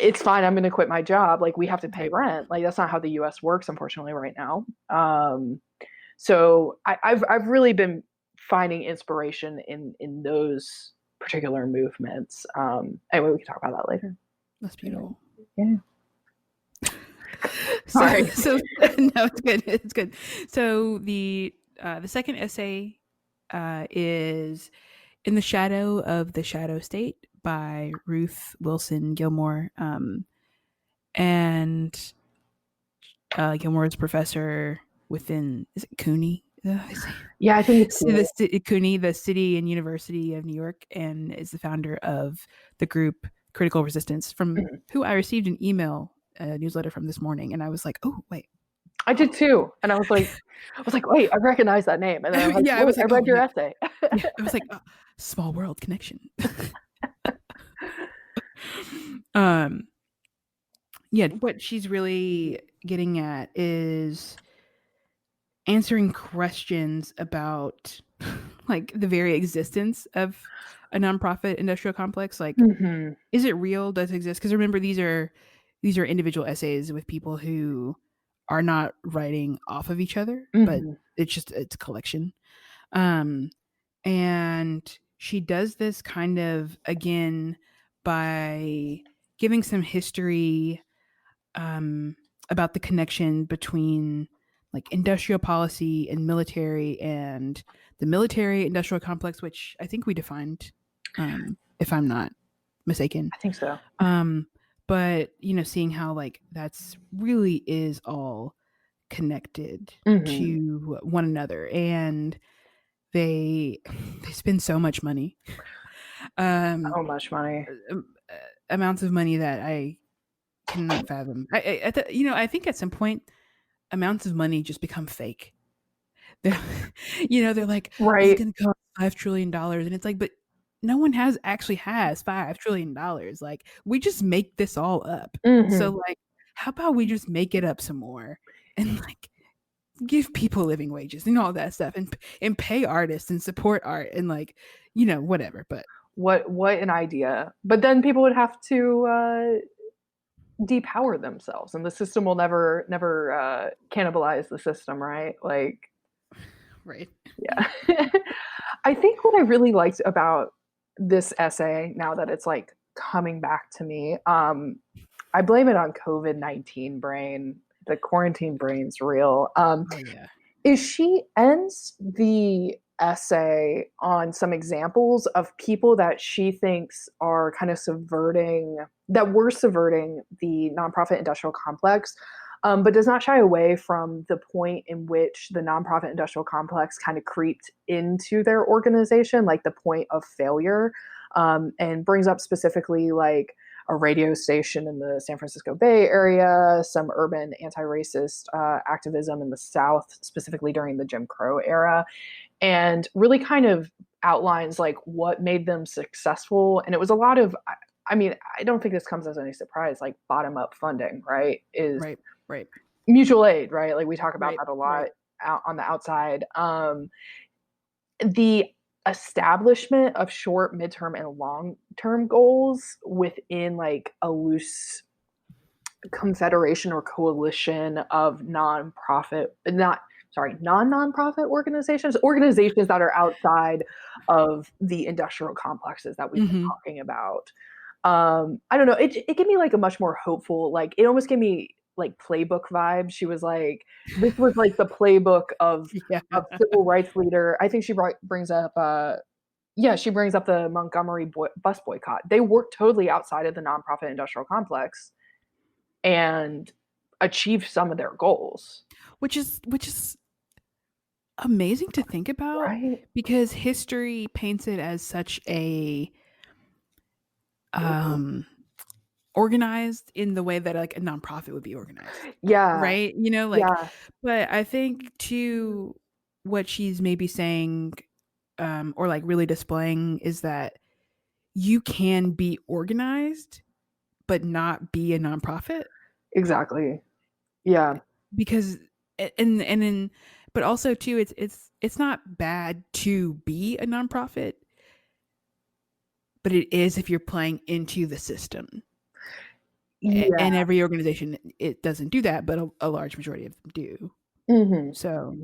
It's fine. I'm going to quit my job. Like, we have to pay Right. rent. Like, that's not how the U.S. works, unfortunately, right now. So I've really been finding inspiration in those particular movements. Anyway, we can talk about that later. That's beautiful. Yeah. So, Sorry. so no, it's good. It's good. So the second essay is "In the Shadow of the Shadow State" by Ruth Wilson Gilmore, and Gilmore is professor within, is it CUNY? Is that how I say it? Yeah, I think it's So cool. CUNY, the City and University of New York, and is the founder of the group Critical Resistance, from Mhm. who I received an email newsletter from this morning, and I was like, oh wait, I did too, and I was like, wait, I recognize that name, and then I was like, yeah, I wait, was I like, oh read your yeah, essay. yeah, I was like, oh, small world connection. um, yeah, what she's really getting at is answering questions about like the very existence of a nonprofit industrial complex. Like, Hmm. is it real? Does it exist? Because remember, these are individual essays with people who are not writing off of each other, but Hmm. it's a collection. Um, and she does this kind of again by giving some history um, about the connection between like industrial policy and military, and the military industrial complex, which I think we defined, if I'm not mistaken. I think so. Um, but seeing how like that's really is all connected Hmm. to one another, and they they spend so much money, um, So much money. amounts of money that I cannot fathom. I think at some point amounts of money just become fake. They're, they're like, this is Right. going to cost $5 trillion, and it's like, but no one actually has $5 trillion. Like, we just make this all up. Hmm. So like, how about we just make it up some more, and like give people living wages and all that stuff, and pay artists and support art, and like, whatever. But What an idea. But then people would have to depower themselves, and the system will never cannibalize the system, right? Like, right. yeah. I think what I really liked about this essay, now that it's like coming back to me, I blame it on COVID-19 brain. The quarantine brain's real. Oh yeah. Is she ends the essay on some examples of people that she thinks are kind of that were subverting the nonprofit industrial complex, but does not shy away from the point in which the nonprofit industrial complex kind of creeped into their organization, like the point of failure, and brings up specifically like a radio station in the San Francisco Bay Area, some urban anti-racist activism in the South, specifically during the Jim Crow era, and really kind of outlines like what made them successful. And it was a lot of, I mean, I don't think this comes as any surprise, like bottom up funding, right? Is Right. Right. mutual aid, right? Like, we talk about Right. that a Right. lot out on the outside. The establishment of short, midterm, and long term goals within like a loose confederation or coalition of non-nonprofit organizations that are outside of the industrial complexes that we've been Mm-hmm. talking about. I don't know, it gave me like a much more hopeful, like, it almost gave me like playbook vibes. She was like, this was like the playbook Yeah. of civil rights leader. I think she brings up yeah, she brings up the Montgomery bus boycott. They worked totally outside of the nonprofit industrial complex and achieve some of their goals. Which is amazing to think about, Right? because history paints it as such a um organized in the way that like a nonprofit would be organized, Yeah. right? Like, Yeah. but I think too, what she's maybe saying, or like really displaying, is that you can be organized but not be a nonprofit. Exactly. Yeah. Because and then but also too, it's not bad to be a nonprofit, but it is if you're playing into the system. Yeah. And every organization, it doesn't do that, but a large majority of them do. Hmm. So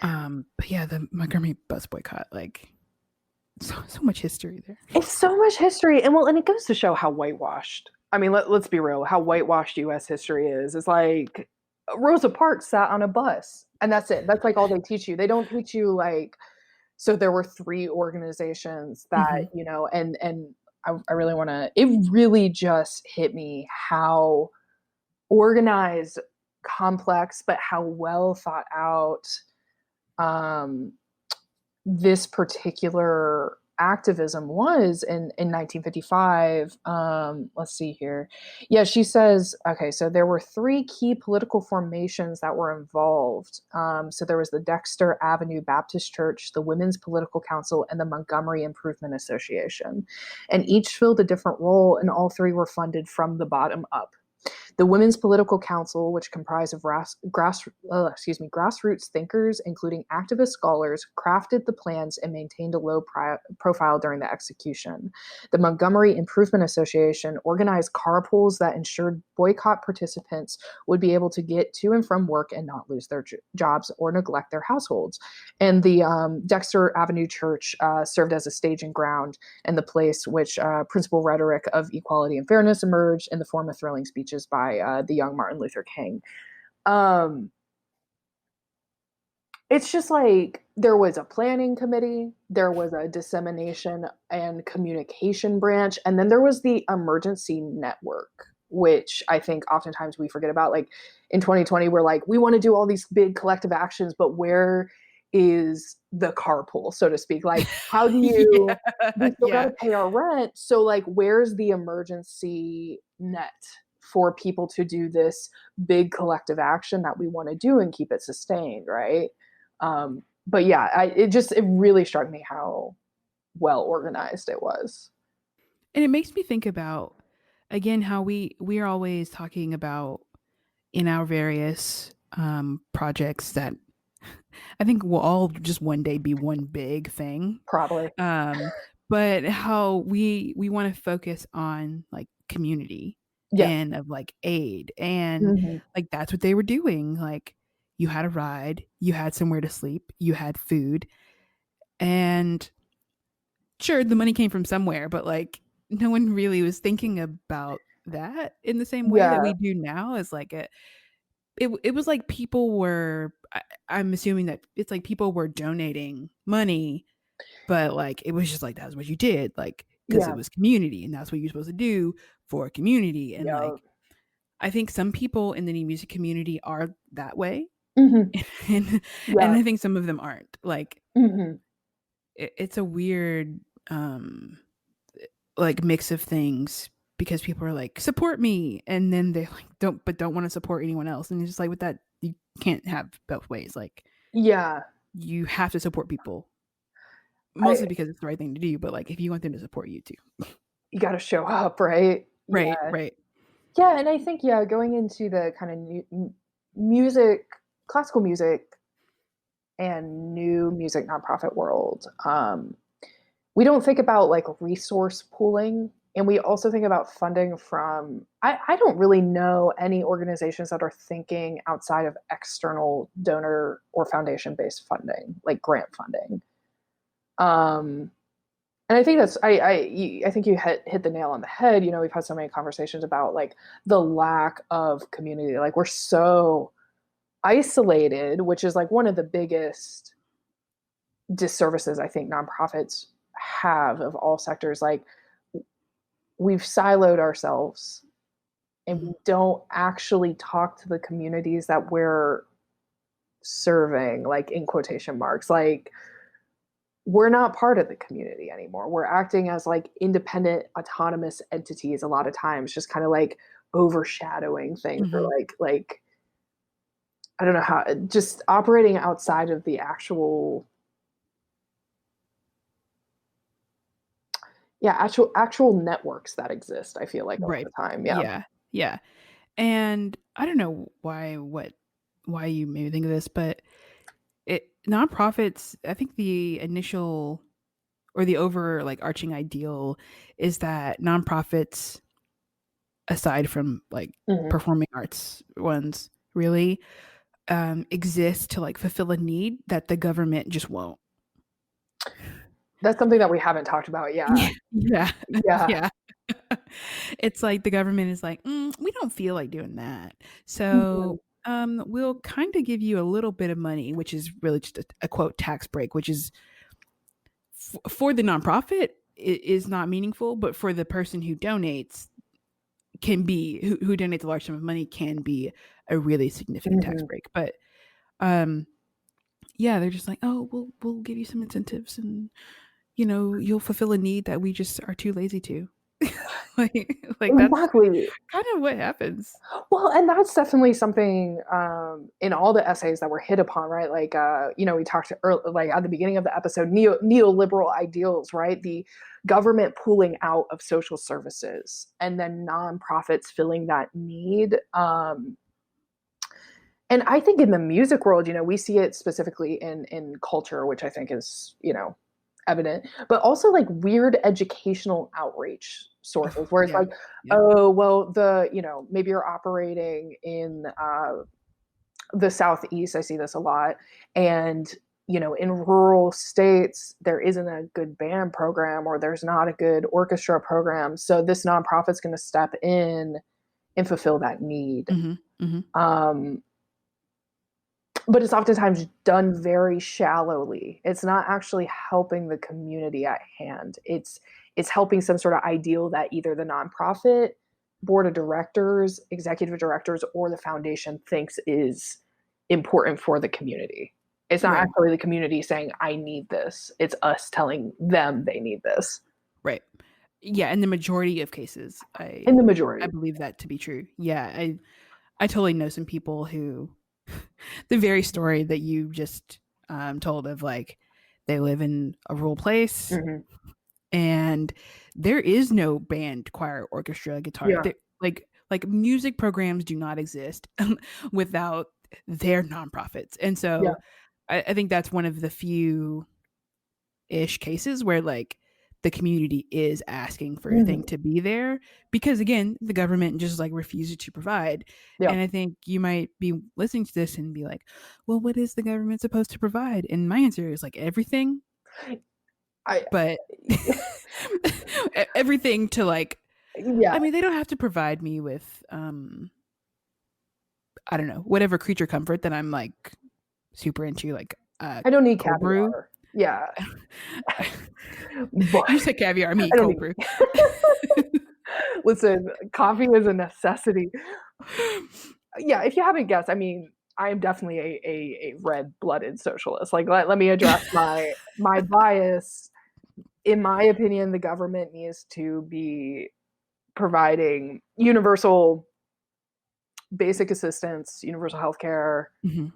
Hmm. but yeah, the Montgomery bus boycott, like, so much history there. It's so much history, and well, and it goes to show how whitewashed. I mean, let's be real. How whitewashed U.S. history is. It's like Rosa Parks sat on a bus, and that's it. That's like all they teach you. They don't teach you like. So there were three organizations that, Mm-hmm. and I really want to. It really just hit me how organized, complex, but how well thought out um, this particular activism was in 1955. Let's see here. Yeah, she says, okay, so there were three key political formations that were involved. So there was the Dexter Avenue Baptist Church, the Women's Political Council, and the Montgomery Improvement Association. And each filled a different role, and all three were funded from the bottom up. The Women's Political Council, which comprised of grassroots thinkers, including activist scholars, crafted the plans and maintained a low profile during the execution. The Montgomery Improvement Association organized carpools that ensured boycott participants would be able to get to and from work and not lose their jobs or neglect their households. And the Dexter Avenue Church served as a staging ground and the place which principal rhetoric of equality and fairness emerged in the form of thrilling speeches by the young Martin Luther King. Um, it's just like there was a planning committee, there was a dissemination and communication branch, and then there was the emergency network, which I think oftentimes we forget about. Like in 2020, we're like, we want to do all these big collective actions, but where is the carpool, so to speak? Like, how do you, we Yeah, still got to yeah. pay our rent. So, like, where's the emergency net for people to do this big collective action that we want to do and keep it sustained, right? But yeah, it really struck me how well organized it was. And it makes me think about, again, how we are always talking about in our various projects that I think will all just one day be one big thing. Probably. Um, but how we want to focus on like community Yeah. and of like aid, and Hmm. like that's what they were doing. Like, you had a ride, you had somewhere to sleep, you had food, and sure, the money came from somewhere, but like no one really was thinking about that in the same way that Yeah. we do now. As like it was like people were, I'm assuming that it's like people were donating money, but like it was just like that's what you did, like because it Yeah. was community and that's what you're supposed to do for a community. And Yeah. like I think some people in the new music community are that way, Hmm. and Yeah. I think some of them aren't. Like Hmm. it's a weird like mix of things, because people are like support me, and then they like don't want to support anyone else, and it's just like with that you can't have both ways. Like Yeah. you have to support people I mostly because it's the right thing to do, but like if you want them to support you too. You got to show up, right? Right, Yeah. right. Yeah, and I think yeah, going into the kind of music, classical music, and new music nonprofit world, we don't think about like resource pooling, and we also think about funding from. I don't really know any organizations that are thinking outside of external donor or foundation based funding, like grant funding. Um, and I think that's I think you hit the nail on the head. You know, we've had so many conversations about like the lack of community. Like we're so isolated, which is like one of the biggest disservices I think nonprofits have of all sectors. Like we've siloed ourselves and we Mhm. don't actually talk to the communities that we're serving, like in quotation marks. Like we're not part of the community anymore. We're acting as like independent, autonomous entities a lot of times, just kind of like overshadowing things or Mhm. like I don't know how, just operating outside of the actual, yeah, actual networks that exist, I feel like, over Right. the time. Yeah. Yeah. Yeah. And I don't know why you maybe think of this, but nonprofits, I think the initial or the over like arching ideal is that nonprofits, aside from like Hmm. performing arts ones, really exist to like fulfill a need that the government just won't. That's something that we haven't talked about. Yeah. Yeah. Yeah. Yeah. Yeah. It's like the government is like, we don't feel like doing that. Mhm. So we'll kind of give you a little bit of money, which is really just a quote tax break, which is for the nonprofit is not meaningful, but for the person who donates can be who donates a large sum of money can be a really significant tax Mhm. break. But um, yeah, they're just like, oh, we'll give you some incentives, and you'll fulfill a need that we just are too lazy to. like that's Exactly. kind of what happens. Well, and that's definitely something in all the essays that were hit upon, right? Like, we talked like at the beginning of the episode, neoliberal ideals, right? The government pulling out of social services and then nonprofits filling that need. And I think in the music world, we see it specifically in culture, which I think is, evident, but also like weird educational outreach sources where it's Yeah. like, Yep. oh, well, maybe you're operating in the Southeast. I see this a lot. And, in rural states, there isn't a good band program or there's not a good orchestra program. So this nonprofit's going to step in and fulfill that need. Hmm. Hmm. Um, but it's oftentimes done very shallowly. It's not actually helping the community at hand. It's helping some sort of ideal that either the nonprofit board of directors, executive directors, or the foundation thinks is important for the community. It's not Right. actually the community saying, I need this. It's us telling them they need this. Right. Yeah, in the majority of cases, In the I majority. believe that to be true. Yeah, I totally know some people who the very story that you just told of like they live in a rural place Hmm. and there is no band, choir, orchestra, guitar. Yeah. Like music programs do not exist without their nonprofits, and Yeah. so I think that's one of the few ish cases where like the community is asking for a thing Hmm. to be there because again the government just like refuses to provide. Yeah. And I think you might be listening to this and be like, well, what is the government supposed to provide? And my answer is like everything, I, but everything to like, yeah. I mean, they don't have to provide me with I don't know, whatever creature comfort that I'm like super into, like I don't need cold brew. caviar. Yeah. But You said caviar, me I don't cold need brew. Listen, coffee is a necessity. Yeah, if you haven't guessed, I mean, I am definitely a red-blooded socialist. Like, let me address my bias. In my opinion, the government needs to be providing universal basic assistance, universal health care, Mhm.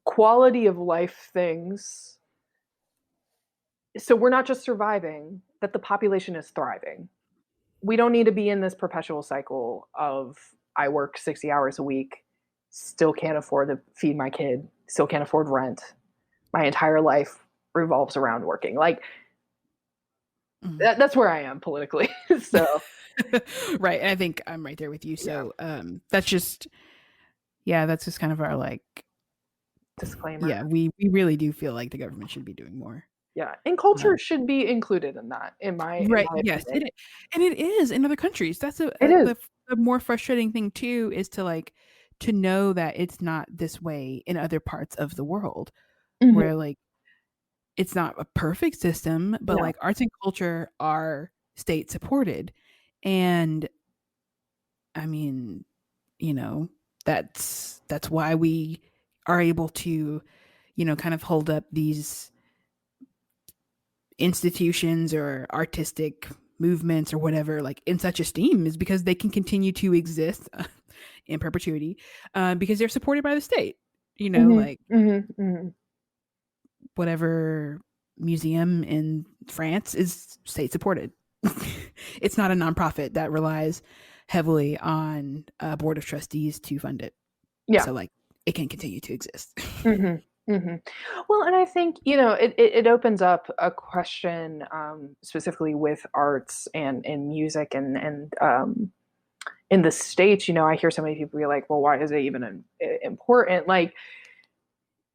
quality of life things. So we're not just surviving, that the population is thriving. We don't need to be in this perpetual cycle of I work 60 hours a week, still can't afford to feed my kid, still can't afford rent. My entire life revolves around working. Like Mhm. that's where I am politically. So Right, and I think I'm right there with you. yeah, So, that's just yeah, that's just kind of our like, disclaimer. yeah, we really do feel like the government should be doing more. Yeah, and culture Um, should be included in that. In right, my yes, opinion, and it is in other countries. That's it is. the more frustrating thing too is to like to know that it's not this way in other parts of the world Mhm. where like it's not a perfect system, but No, like arts and culture are state supported, and I mean, you know, that's why we are able to, kind of hold up these institutions or artistic movements or whatever like in such esteem is because they can continue to exist in perpetuity because they're supported by the state. Mm-hmm. Like Mm-hmm. Mm-hmm. whatever museum in France is state supported. It's not a nonprofit that relies heavily on a board of trustees to fund it. Yeah. So like it can continue to exist. Mm-hmm. Mm-hmm. Well, and I think, it opens up a question, specifically with arts and music and in the States. I hear so many people be like, well, why is it even important? Like,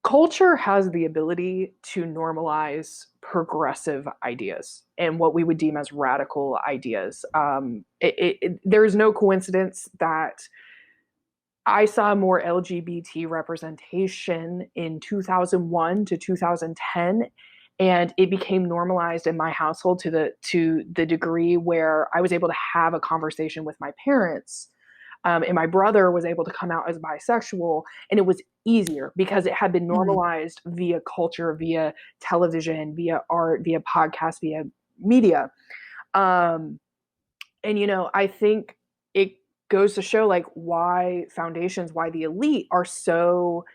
culture has the ability to normalize progressive ideas and what we would deem as radical ideas. There is no coincidence that I saw more LGBT representation in 2001 to 2010, and it became normalized in my household to the degree where I was able to have a conversation with my parents. And my brother was able to come out as bisexual, and it was easier because it had been Mhm. normalized via culture, via television, via art, via podcast, via media. Um, and I think it goes to show like why foundations, why the elite are so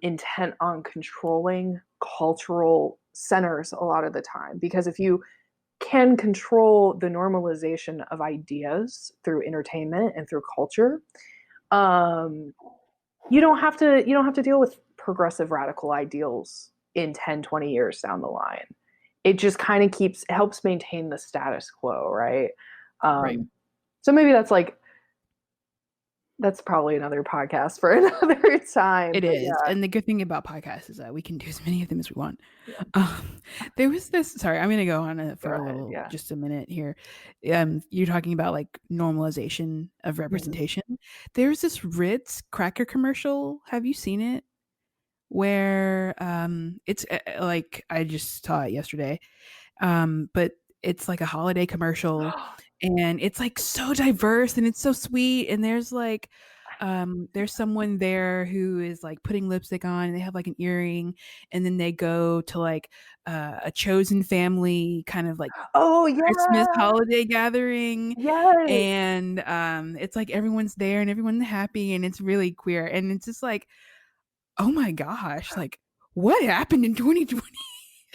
intent on controlling cultural centers a lot of the time. Because if you can control the normalization of ideas through entertainment and through culture, um, you don't have to deal with progressive radical ideals in 10, 20 years down the line. It just kind of helps maintain the status quo, right? Right. So maybe that's probably another podcast for another time. It But is. And the good thing about podcasts is that we can do as many of them as we want. yeah, There was this, sorry, I'm going to go on go for a ahead. little, Yeah. just a minute here. You're talking about like normalization of Mhm. representation. There's this Ritz cracker commercial. Have you seen it? Where it's like I just saw it yesterday. But it's like a holiday commercial and it's like so diverse and it's so sweet and there's someone there who is like putting lipstick on and they have like an earring and then they go to like a chosen family kind of like Oh Christmas yeah. holiday gathering Yes. and it's like everyone's there and everyone's happy and it's really queer and it's just like oh my gosh like what happened in 2020.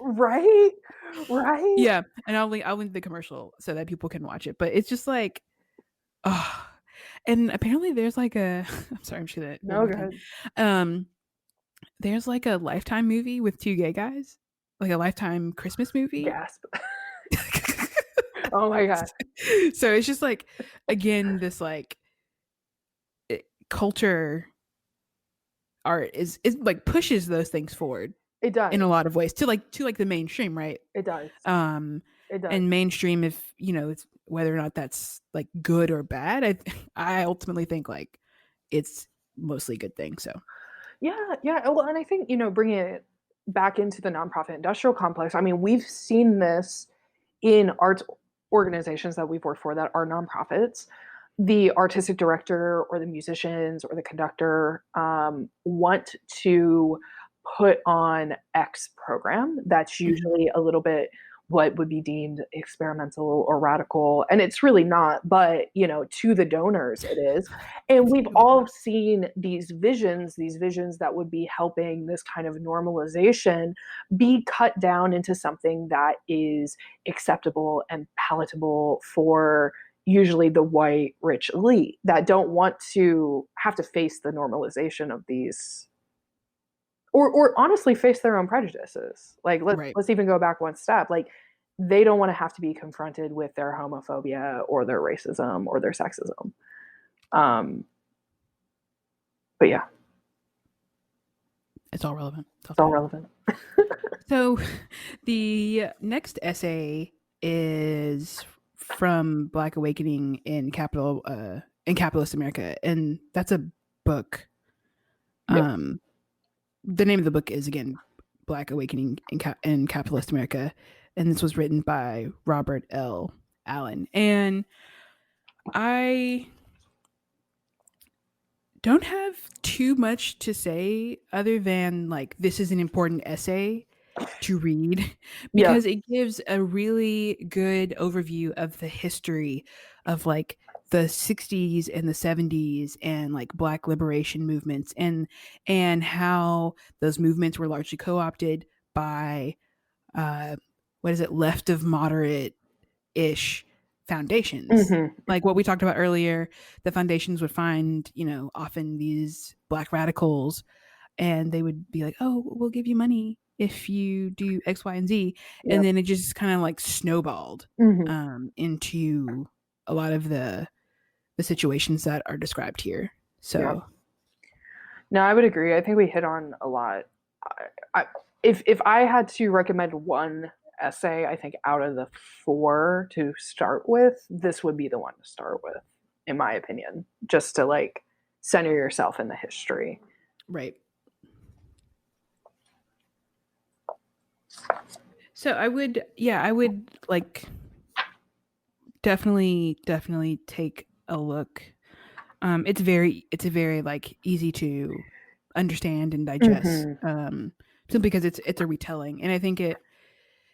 Right. Right. Yeah, and I'll link the commercial so that people can watch it, but it's just like, oh, and apparently there's like a I'm sorry, I'm just gonna one No more thing. good. Um, there's like a Lifetime movie with 2 gay guys, like a Lifetime Christmas movie. Gasp. Oh my god. So it's just like, again, this like culture art is like pushes those things forward It in does. a lot of ways to like the mainstream, right? It does. Um, It does. and mainstream, if it's whether or not that's like good or bad, I ultimately think like it's mostly a good thing. So Yeah, yeah. Well, and I think, bringing it back into the nonprofit industrial complex, I mean, we've seen this in arts organizations that we've worked for that are nonprofits. The artistic director or the musicians or the conductor want to put on X program that's mhm. usually a little bit what would be deemed experimental or radical, and it's really not, but to the donors it is. And we've all seen these visions that would be helping this kind of normalization be cut down into something that is acceptable and palatable for usually the white rich elite that don't want to have to face the normalization of these, or honestly face their own prejudices. Like, Right. let's even go back one step. Like, they don't want to have to be confronted with their homophobia or their racism or their sexism. um but yeah, It's all relevant. It's all it's all fine. relevant. So the next essay is from Black Awakening in Capitalist America, and that's a book. Yep. The name of the book is again Black Awakening in Capitalist America, and this was written by Robert L. Allen. And I don't have too much to say other than like this is an important essay to read Yeah. because it gives a really good overview of the history of like the 60s and the 70s and like black liberation movements, and how those movements were largely co-opted by uh what is it, left of moderate ish foundations. Mm-hmm. Like what we talked about earlier, the foundations would find, often these black radicals, and they would be like, "Oh, we'll give you money if you do X, Y, and Z," and Yep. then it just kind of like snowballed Mm-hmm. into a lot of the situations that are described here. Yeah. So, No, I would agree. I think we hit on a lot. If I had to recommend one essay, I think out of the four to start with, this would be the one to start with, in my opinion, just to like center yourself in the history. right. So I would like definitely take a look. It's a very like easy to understand and digest, Mm-hmm. simply because it's a retelling, and I think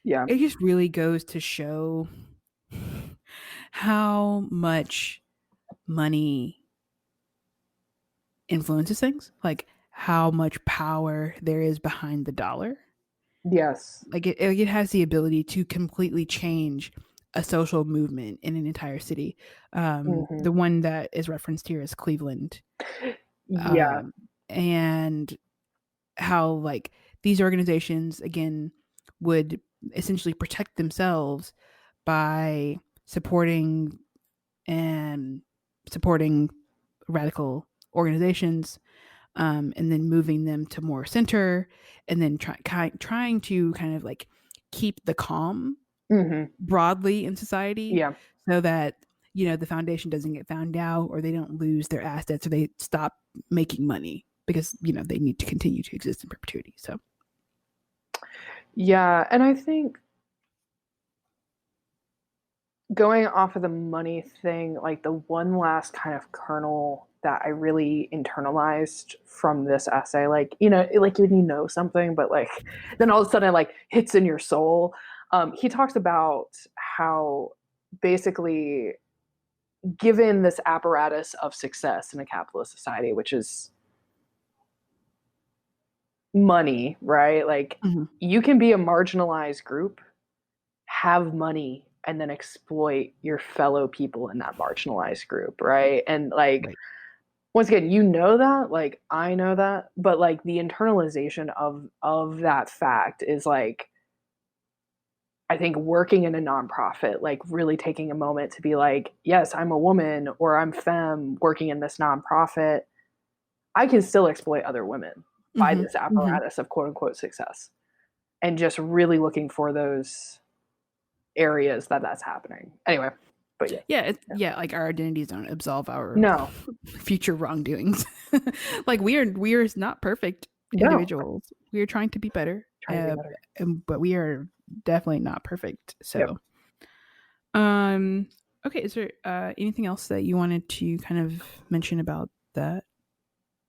Yeah. it just really goes to show how much money influences things, like how much power there is behind the dollar. Yes. Like it has the ability to completely change a social movement in an entire city. Mm-hmm. The one that is referenced here is Cleveland, Yeah. um, and how like these organizations again would essentially protect themselves by and supporting radical organizations, and then moving them to more center, and then trying to kind of like keep the calm Mm-hmm. broadly in society, Yeah. so that the foundation doesn't get found out, or they don't lose their assets, or they stop making money, because they need to continue to exist in perpetuity. So Yeah. And I think going off of the money thing, like the one last kind of kernel that I really internalized from this essay, like, like when you know something, but like then all of a sudden it like hits in your soul. He talks about how basically given this apparatus of success in a capitalist society, which is money, right? Like mhm. you can be a marginalized group, have money, and then exploit your fellow people in that marginalized group, right? And like Right. once again, that, like I know that, but like the internalization of that fact is like I think working in a nonprofit, like really taking a moment to be like, yes, I'm a woman or I'm femme working in this nonprofit. I can still exploit other women by Hmm. this Hmm. apparatus of quote unquote success. And just really looking for those areas that's happening. Anyway, but yeah. Yeah, Yeah. yeah, like our identities don't absolve our No, future wrongdoings. Like we are not perfect no. individuals. We are trying to be better, Trying to be better. but we are definitely not perfect. Yep. So, um, okay, is there anything else that you wanted to kind of mention about that?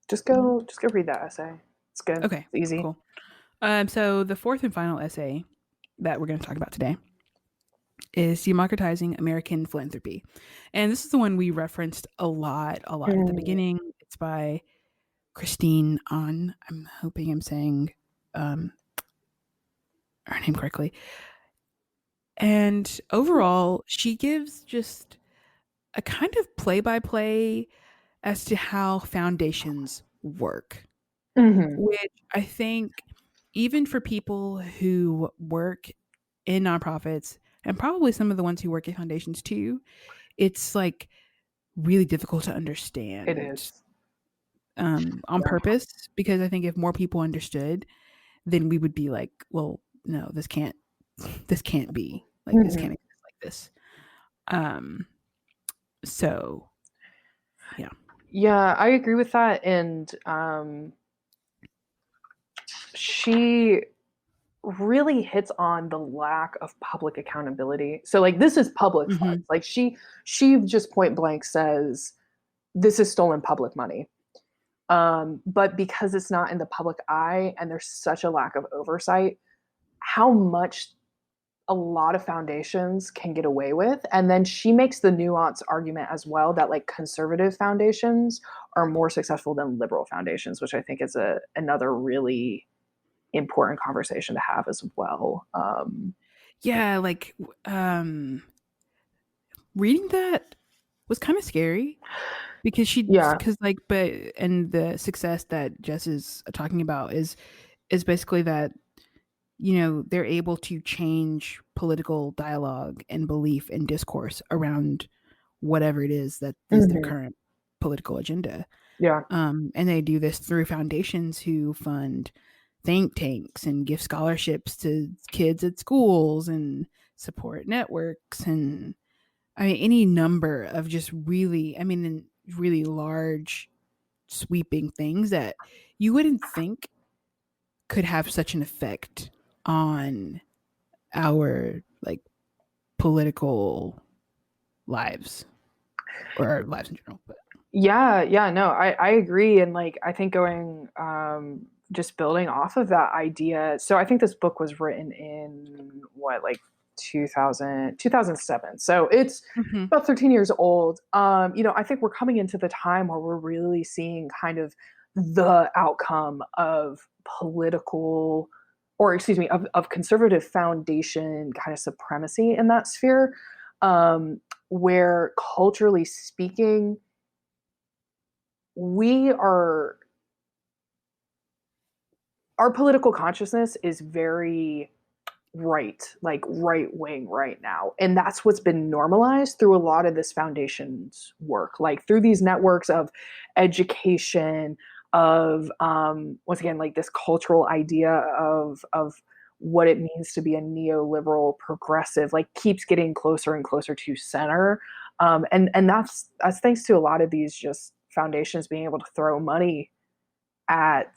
Just go read that essay. It's good. Okay, It's easy. cool. So the fourth and final essay that we're going to talk about today is Democratizing American Philanthropy. And this is the one we referenced a lot at the Mm. beginning. It's by Christine On. I'm hoping I'm saying um, her name correctly. And overall, she gives just a kind of play by play as to how foundations work, Hmm. which I think, even for people who work in nonprofits, and probably some of the ones who work at foundations too, it's like really difficult to It understand, is. on Yeah. purpose, because I think if more people understood, then we would be like, well, no, this can't be like this, Hmm. can't exist like this. Um, so yeah. Yeah, I agree with that. And she really hits on the lack of public accountability. So like this is public Hmm. funds. Like she just point blank says this is stolen public money. But because it's not in the public eye and there's such a lack of oversight, how much a lot of foundations can get away with. And then she makes the nuance argument as well that like conservative foundations are more successful than liberal foundations, which I think is another really important conversation to have as well. Yeah, like reading that was kind of scary Yeah. because like but and the success that Jess is talking about is basically that they're able to change political dialogue and belief and discourse around whatever it is that is their Hmm. current political agenda. Yeah. And they do this through foundations who fund think tanks and give scholarships to kids at schools and support networks and I mean any number of just really large sweeping things that you wouldn't think could have such an effect on our like political lives or our lives in general. But Yeah, no, I agree. And like, I think going, just building off of that idea. So I think this book was written in what, like 2007. So it's Mhm. about 13 years old. I think we're coming into the time where we're really seeing kind of the outcome of political, or excuse me, of conservative foundation kind of supremacy in that sphere, where culturally speaking, we are our political consciousness is very right, like right wing right now. And that's what's been normalized through a lot of this foundation's work, like through these networks of education, of once again, like this cultural idea of what it means to be a neoliberal progressive, like keeps getting closer and closer to center. And that's thanks to a lot of these just foundations being able to throw money at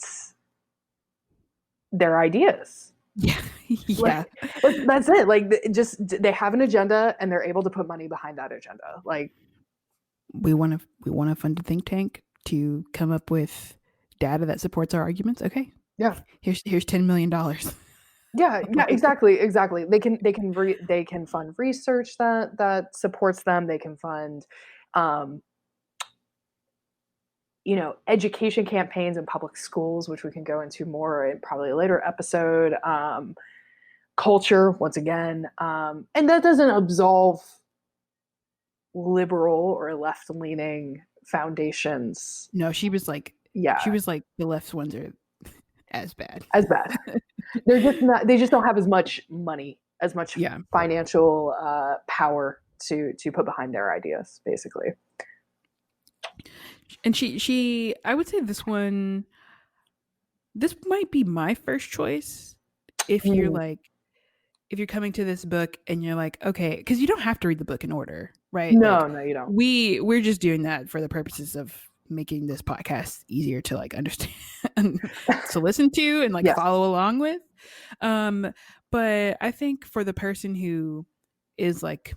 their ideas. Yeah, yeah. Like that's it. Like just they have an agenda and they're able to put money behind that agenda. Like We want to fund a think tank to come up with data that supports our arguments. Okay, yeah. here's $10 million. Yeah, Like, exactly. They can fund research that supports them. They can fund um education campaigns in public schools, which we can go into more in probably a later episode. Culture, once again. And that doesn't absolve liberal or left leaning foundations. no, Yeah, she was like the left ones are as bad. as bad. They're just not. They just don't have as much money, as much Yeah, financial power to put behind their ideas, basically. and she I would say this might be my first choice if you're Mm. like if you're coming to this book and you're like, okay, because you don't have to read the book in order, right? No, Like no, you don't. we're just doing that for the purposes of making this podcast easier to like understand to listen to and like Yes. follow along with. Um, but I think for the person who is like,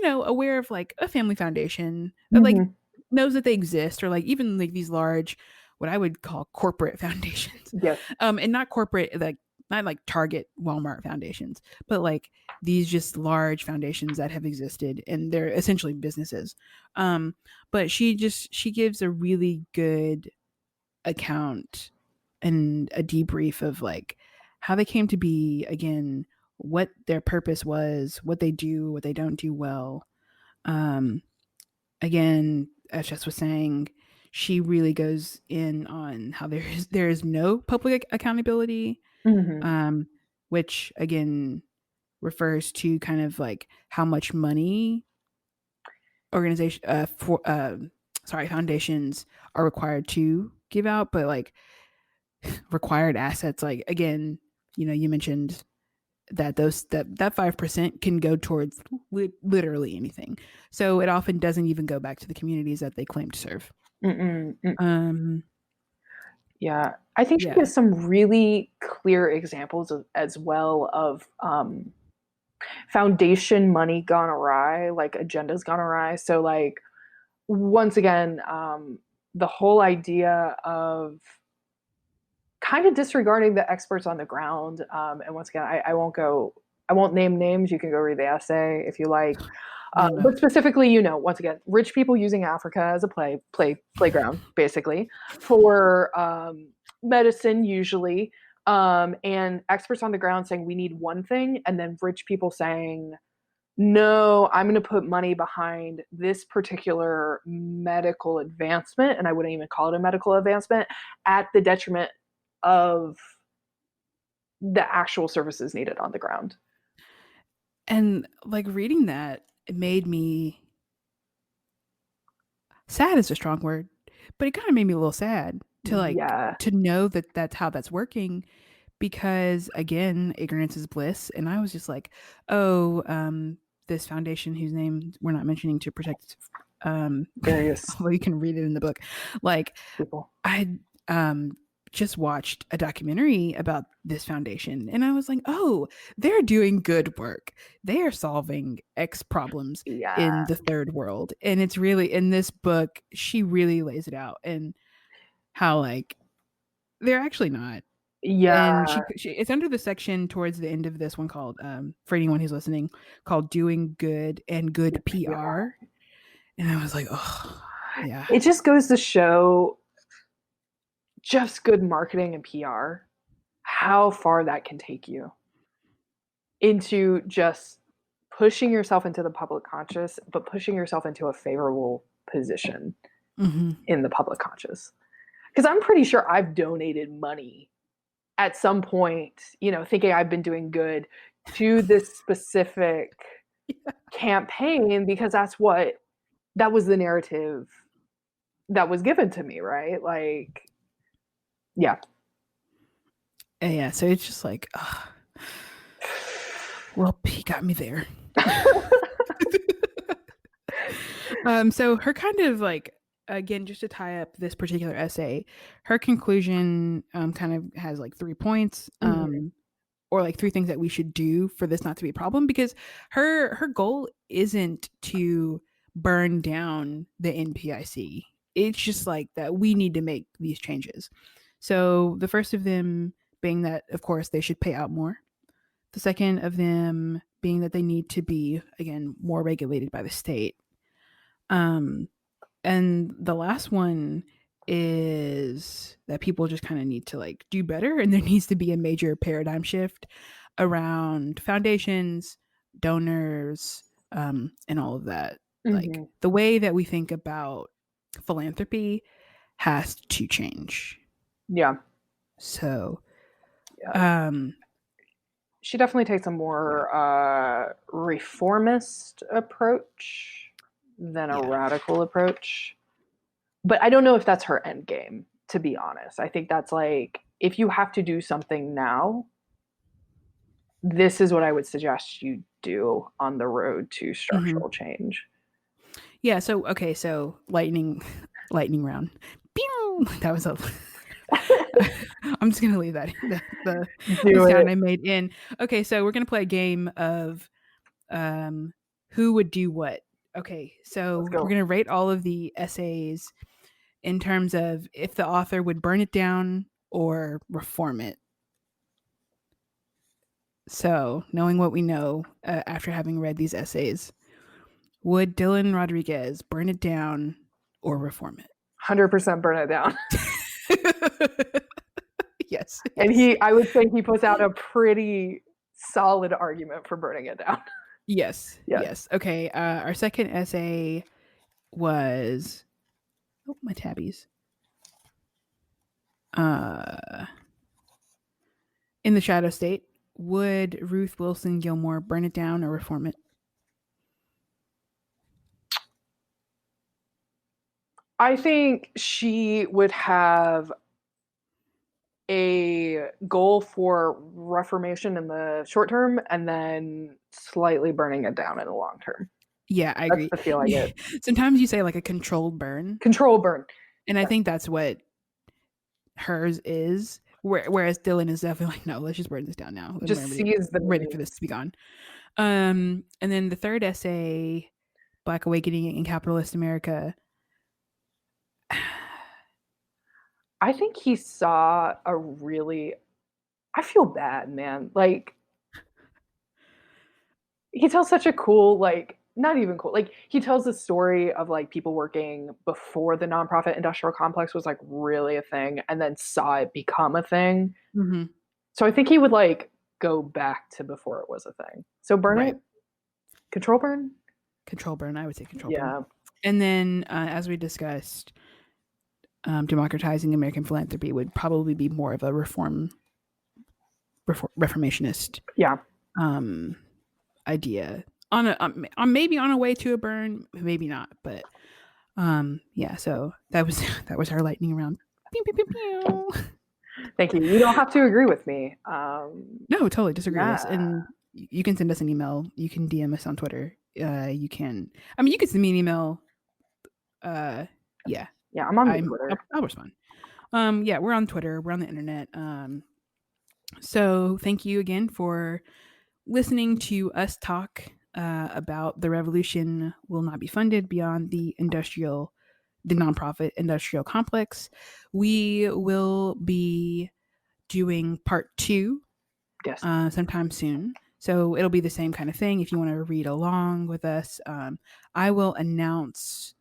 aware of like a family foundation that like Hmm. knows that they exist or like even like these large what I would call corporate foundations. Yes. And not corporate like not like Target, Walmart foundations, but like these just large foundations that have existed and they're essentially businesses. But she gives a really good account and a debrief of like how they came to be again, what their purpose was, what they do, what they don't do well. Um, Again, as Jess was saying, she really goes in on how there is no public accountability, Hmm. um, which again refers to kind of like how much money organization for foundations are required to give out, but like required assets, like again, you mentioned that that 5% can go towards literally anything. So it often doesn't even go back to the communities that they claim to serve. Mm-mm. Um, Yeah, I think she yeah. gives some really clear examples as well of foundation money gone awry, like agendas gone awry. So, like, once again, the whole idea of kind of disregarding the experts on the ground. And once again, I won't go. I won't name names. You can go read the essay if you like. No. But specifically, once again, rich people using Africa as a playground, basically, for medicine usually, and experts on the ground saying we need one thing, and then rich people saying, no, I'm going to put money behind this particular medical advancement, and I wouldn't even call it a medical advancement, at the detriment of the actual services needed on the ground. And like reading that, it made me sad is a strong word, but it kind of made me a little sad to Yeah. to know that that's how that's working because again, ignorance is bliss. And I was just like, oh, this foundation whose name we're not mentioning to protect, Various well, you can read it in the book. Like people. I, just watched a documentary about this foundation and I was like, oh, they're doing good work. They are solving X problems Yeah. in the third world. And it's really in this book, she really lays it out and how like they're actually not. And Yeah. she it's under the section towards the end of this one called for anyone who's listening called doing good and good Yeah. PR. And I was like, oh yeah. It just goes to show just good marketing and PR, how far that can take you into just pushing yourself into the public conscious, but pushing yourself into a favorable position Mm-hmm. in the public conscious. Because I'm pretty sure I've donated money at some point, thinking I've been doing good to this specific campaign because that was the narrative that was given to me, right? Like, yeah. Yeah, so it's just like, well, he got me there. So her kind of like again, just to tie up this particular essay, her conclusion kind of has like 3 points, Mm-hmm. or like 3 things that we should do for this not to be a problem. Because her goal isn't to burn down the NPIC. It's just like that we need to make these changes. So the first of them being that, of course, they should pay out more. The second of them being that they need to be again more regulated by the state. Um, and the last one is that people just kind of need to like do better and there needs to be a major paradigm shift around foundations, donors, and all of that. Like Mm-hmm. the way that we think about philanthropy has to change. Yeah. So, Yeah. She definitely takes a more reformist approach than a yeah. radical approach. But I don't know if that's her end game, to be honest. I think that's like, if you have to do something now, this is what I would suggest you do on the road to Mm-hmm. structural change. Yeah. So, okay. So lightning round. Pew! That was a I'm just gonna leave that the Do sound it. I made in. Okay, so we're gonna play a game of who would do what. Okay, Let's so we're go. gonna rate all of the essays in terms of if the author would burn it down or reform it. So, knowing what we know after having read these essays, would Dylan Rodriguez burn it down or reform it? 100% burn it down. Yes, And yes. I would say he puts out a pretty solid argument for burning it down. Yes, Yes. yes. Okay, our second essay was my tabbies. In the Shadow State, would Ruth Wilson Gilmore burn it down or reform it? I think she would have a goal for reformation in the short term and then slightly burning it down in the long term. Yeah, I That's agree. the feel I get. Sometimes you say like a controlled burn, Control burn. and I think that's what hers is. Whereas Dylan is definitely like, no, let's just burn this down now. I'm Just seize the ready for this means. to be gone. And then the third essay, Black Awakening in Capitalist America. I think he saw a really, I feel bad, man. Like, he tells such a cool, like, not even cool, like, he tells the story of like people working before the nonprofit industrial complex was like really a thing and then saw it become a thing. Mm-hmm. So I think he would like go back to before it was a thing. So burn Right. it, control burn. Control burn. I would say control burn. Yeah. And then, as we discussed, democratizing American philanthropy would probably be more of a reformationist Yeah. idea on maybe on a way to a burn, maybe not, but yeah. So that was that was our lightning round. Pew, pew, pew, pew. Thank you. You don't have to agree with me. No, totally disagree with us, Yeah. and you can send us an email. You can DM us on Twitter. You can. I mean, you can send me an email. Yeah. Yeah, I'm on Twitter. I'll respond. Yeah, we're on Twitter. We're on the internet. So thank you again for listening to us talk about the revolution will not be funded beyond the nonprofit industrial complex. We will be doing part 2 Yes. sometime soon. So it'll be the same kind of thing. If you want to read along with us, I will announce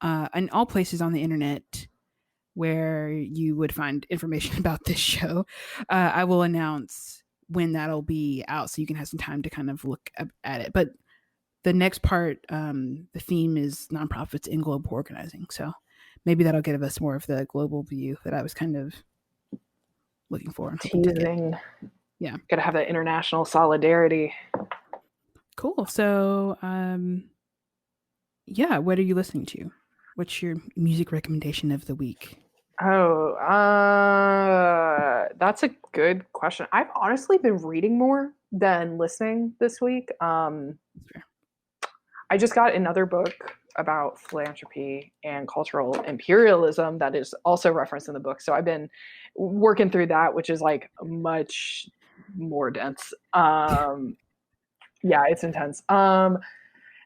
in all places on the internet where you would find information about this show. I will announce when that'll be out so you can have some time to kind of look at it. But the next part, the theme is nonprofits in global organizing. So maybe that'll give us more of the global view that I was kind of looking for and hoping to get. Teasing. Yeah. Gotta have that international solidarity. Cool. So, yeah, what are you listening to? What's your music recommendation of the week? Oh, that's a good question. I've honestly been reading more than listening this week. That's fair. I just got another book about philanthropy and cultural imperialism that is also referenced in the book. So I've been working through that, which is like much more dense. Yeah, it's intense. And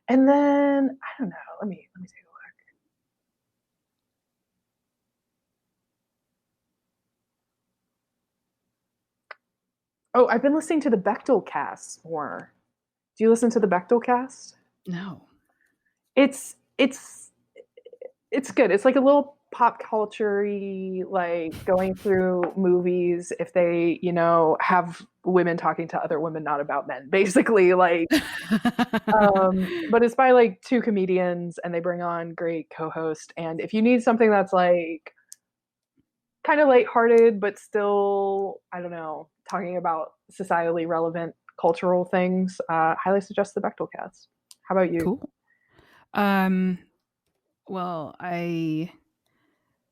then I don't know. Let me take a look. Oh, I've been listening to the Bechtel cast more. Do you listen to the Bechtel cast? No. It's it's good. It's like a little pop culture-y, like going through movies if they, you know, have women talking to other women, not about men, basically. Like, but it's by like two comedians, and they bring on great co-host. And if you need something that's like kind of lighthearted, but still, I don't know, talking about societally relevant cultural things, highly suggest the Bechtel cast. How about you? Cool. Well, I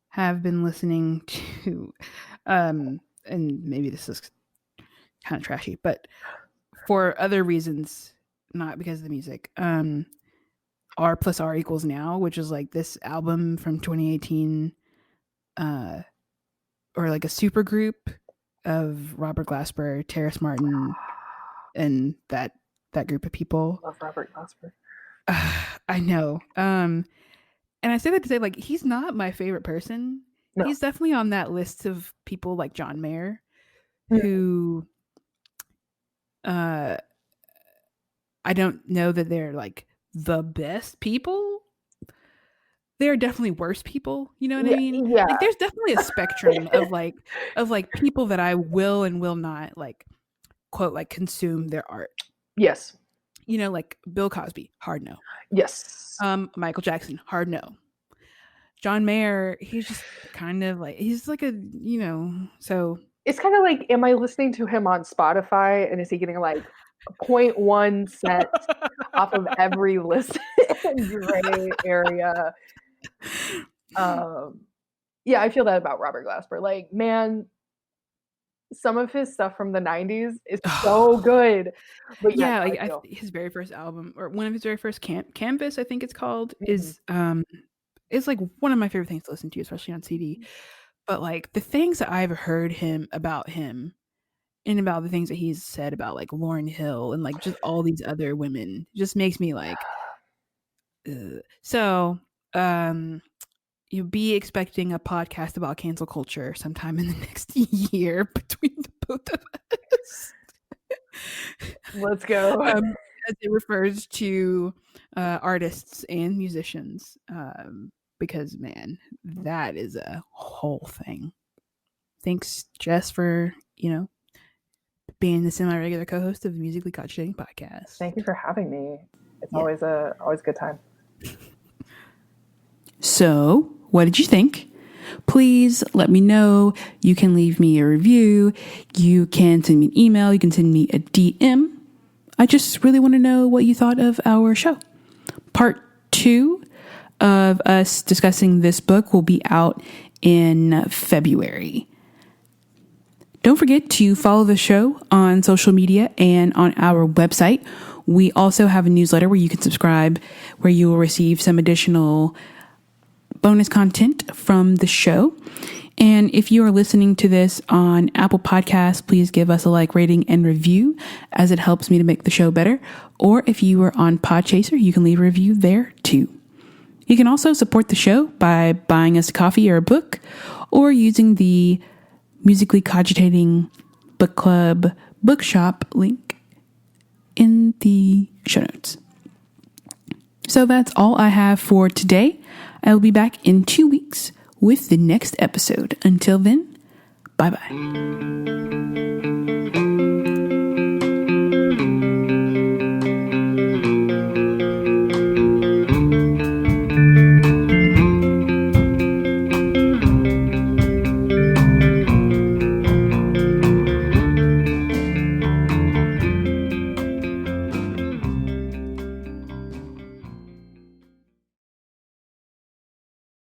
have been listening to, and maybe this is kind of trashy, but for other reasons, not because of the music. R plus R equals now, which is like this album from 2018, or like a super group of Robert Glasper, Terrace Martin, and that group of people. Love Robert Glasper. I know. And I say that to say, like, he's not my favorite person. No. He's definitely on that list of people like John Mayer, who I don't know that they're like the best people. They're definitely worse people. You know what I mean? Yeah. Like, there's definitely a spectrum of like people that I will and will not like quote like consume their art. Yes. You know, like Bill Cosby, hard no. Yes. Michael Jackson, hard no. John Mayer, he's just kind of like, he's like a, you know, so. It's kind of like, am I listening to him on Spotify and is he getting like 0.1 cent off of every listen gray area? Yeah, I feel that about Robert Glasper. Like, man, some of his stuff from the 90s is so good. But yeah, like his very first album, or one of his very first Canvas, I think it's called, is like one of my favorite things to listen to, especially on CD. But like the things that I've heard about him and about the things that he's said about like Lauryn Hill and like just all these other women just makes me like so you'll be expecting a podcast about cancel culture sometime in the next year between the both of us. Let's go. as it refers to artists and musicians, because man, that is a whole thing. Thanks, Jess, for being the semi-regular co-host of the Musically Cogitating podcast. Thank you for having me. It's always a good time. So, what did you think? Please let me know. You can leave me a review. You can send me an email. You can send me a DM. I just really want to know what you thought of our show. Part 2 of us discussing this book will be out in February. Don't forget to follow the show on social media and on our website. We also have a newsletter where you can subscribe, where you will receive some additional bonus content from the show. And if you are listening to this on Apple Podcasts, please give us a like, rating, and review, as it helps me to make the show better. Or if you are on Podchaser, you can leave a review there too. You can also support the show by buying us a coffee or a book, or using the Musically Cogitating Book Club bookshop link in the show notes. So that's all I have for today. I will be back in 2 weeks with the next episode. Until then, bye-bye.